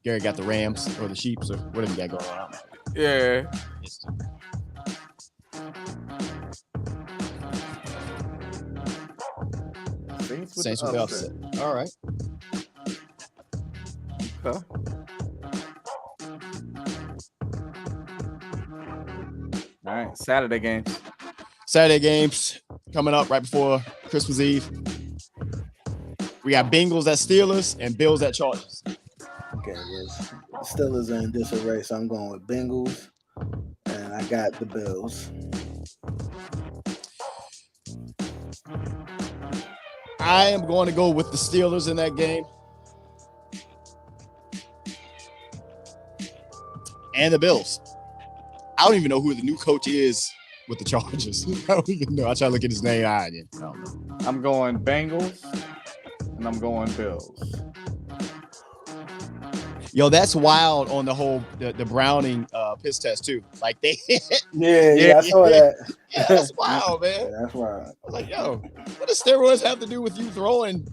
Gary got the Rams or the Sheeps or whatever you got going on. Yeah. Saints with the upset. All right. Okay. All right. Saturday games coming up right before Christmas Eve. We got Bengals at Steelers and Bills at Chargers. Okay, yes. Steelers are in disarray, so I'm going with Bengals, and I got the Bills. I am going to go with the Steelers in that game. And the Bills. I don't even know who the new coach is with the Chargers. I don't even know. I try to look at his name. I don't know. I'm going Bengals, and I'm going Bills. Yo, that's wild on the whole the Browning piss test too. Like they Yeah, I saw that. Yeah, that's wild, man. Yeah, that's wild. I was like, yo, what does steroids have to do with you throwing,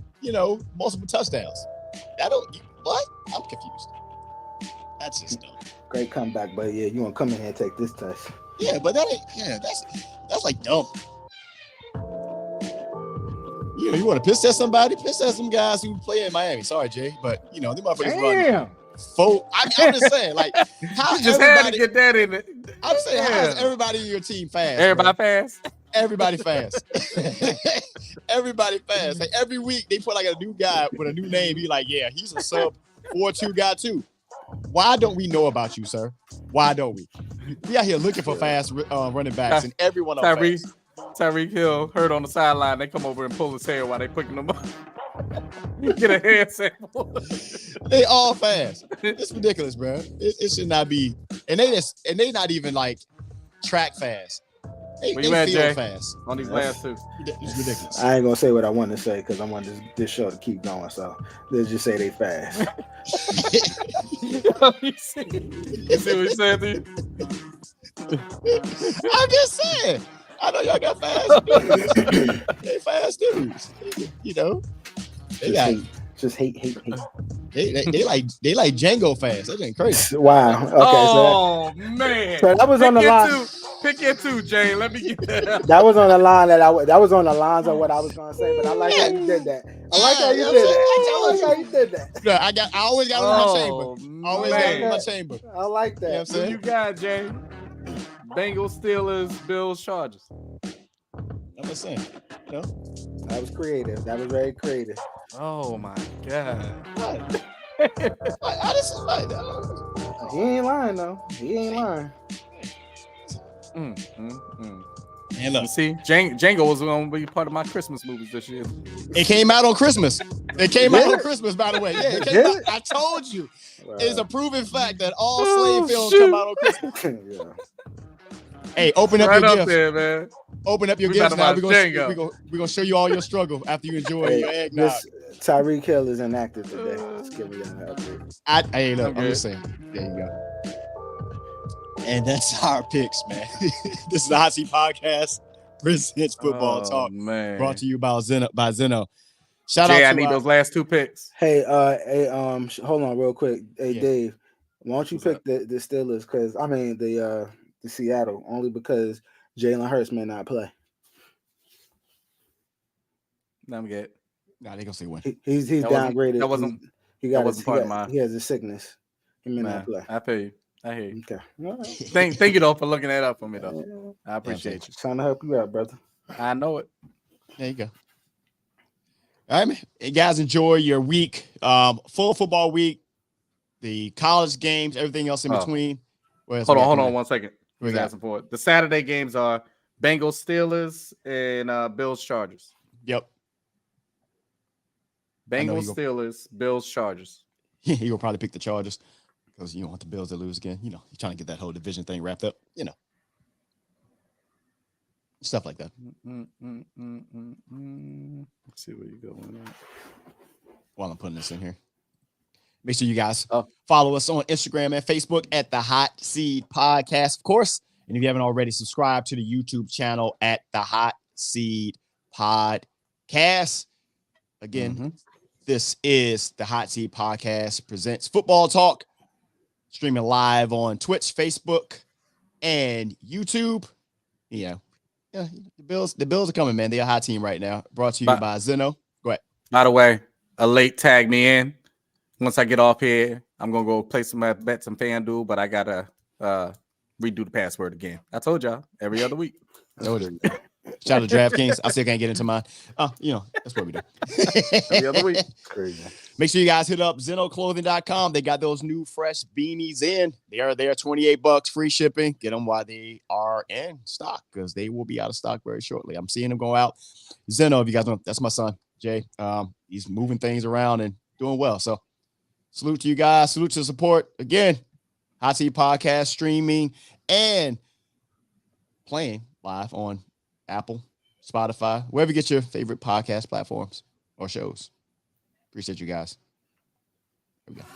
multiple touchdowns? What? I'm confused. That's just dumb. Great comeback, but yeah, you want to come in here and take this test. Yeah, but that's like dumb. You want to piss test somebody? Piss test some guys who play in Miami. Sorry, Jay, but them motherfuckers run. I'm just saying, like, how you just had to get that in it. I'm saying, how is everybody in your team fast? Everybody fast. Everybody fast. Everybody fast. Like every week they put like a new guy with a new name. Be like, yeah, he's a sub 4-2 guy too. Why don't we know about you, sir? Why don't we? We out here looking for fast running backs, and everyone on Tyreek Hill hurt on the sideline. They come over and pull his hair while they picking him up. Get a hair sample. They all fast. It's ridiculous, bro. It should not be. And they not even like track fast. They feel fast on these last two. It's ridiculous. I ain't gonna say what I want to say because I want this show to keep going. So let's just say they fast. You see what he said to you? I'm just saying. I know y'all got fast dudes. They fast dudes. They got just hate. They like Django fast. That ain't crazy. Wow. Okay. Man. So that was on the line. Pick it too, Jay. Let me get that. That was on the line that was on the lines of what I was gonna say, but I like how you did that. I like how you did that. Yeah, I always got one in my chamber. Always got one in my chamber. I like that. You know what I'm saying? Who you got, Jay? Bengals, Steelers, Bills, Chargers. I'm just saying. That was creative. That was very creative. Oh my God. I just like that. He ain't lying though. He ain't lying. And look, see, Django was going to be part of my Christmas movies this year. It came out on Christmas. It came out on Christmas, by the way. Yeah, it came out. I told you. Wow. It's a proven fact that all slave films come out on Christmas. Yeah. Hey, open up your gifts. There, man. Open up your gifts now. We're gonna show you all your struggle after you enjoy your eggnog. Tyreek Hill is inactive today. Let's give me that. Hey, look, I'm just saying. There you go. And that's our picks, man. This is the Hot Seat Podcast. Presents Football Talk. Man. Brought to you by Xzno. Shout Jay, out to I need those last two picks. Hey, hold on real quick. Hey, yeah. Dave, why don't you pick the Steelers? Because the Seattle, only because Jalen Hurts may not play. No, I'm good. Nah, they gonna say win. He's downgraded. That wasn't part of mine. He has a sickness. He may not play. I pay you. I hear you. Okay. Right. Thank you though for looking that up for me though. I appreciate you. Trying to help you out, brother. I know it. There you go. All right, man. Hey, guys, enjoy your week. Full football week, the college games, everything else in between. Hold on 1 second. We got some for it. The Saturday games are Bengals, Steelers, and Bills, Chargers. Yep. Bengals, Steelers, Bills, Chargers. He will probably pick the Chargers because you don't want the Bills to lose again. You're trying to get that whole division thing wrapped up. Stuff like that. Let's see where you going at. While I'm putting this in here. Make sure you guys follow us on Instagram and Facebook at the Hot Seed Podcast. Of course, And if you haven't already, subscribe to the YouTube channel at the Hot Seat Podcast. Again, this is the Hot Seat Podcast presents Football Talk, streaming live on Twitch, Facebook, and YouTube. Yeah, the Bills are coming, man. They're a hot team right now. Brought to you by Xzno. Go ahead. By the way, a late tag me in. Once I get off here, I'm gonna go play some bets and FanDuel, but I gotta redo the password again. I told y'all every other week. Shout out to DraftKings. I still can't get into mine. That's what we do. Every other week. Crazy. Make sure you guys hit up XznoClothing.com. They got those new fresh beanies in. They are there, $28, free shipping. Get them while they are in stock because they will be out of stock very shortly. I'm seeing them go out. Xzno, if you guys know, that's my son, Jay. He's moving things around and doing well. So salute to you guys. Salute to the support. Again, Hot Seat Podcast streaming and playing live on Apple, Spotify, wherever you get your favorite podcast platforms or shows. Appreciate you guys. Here we go.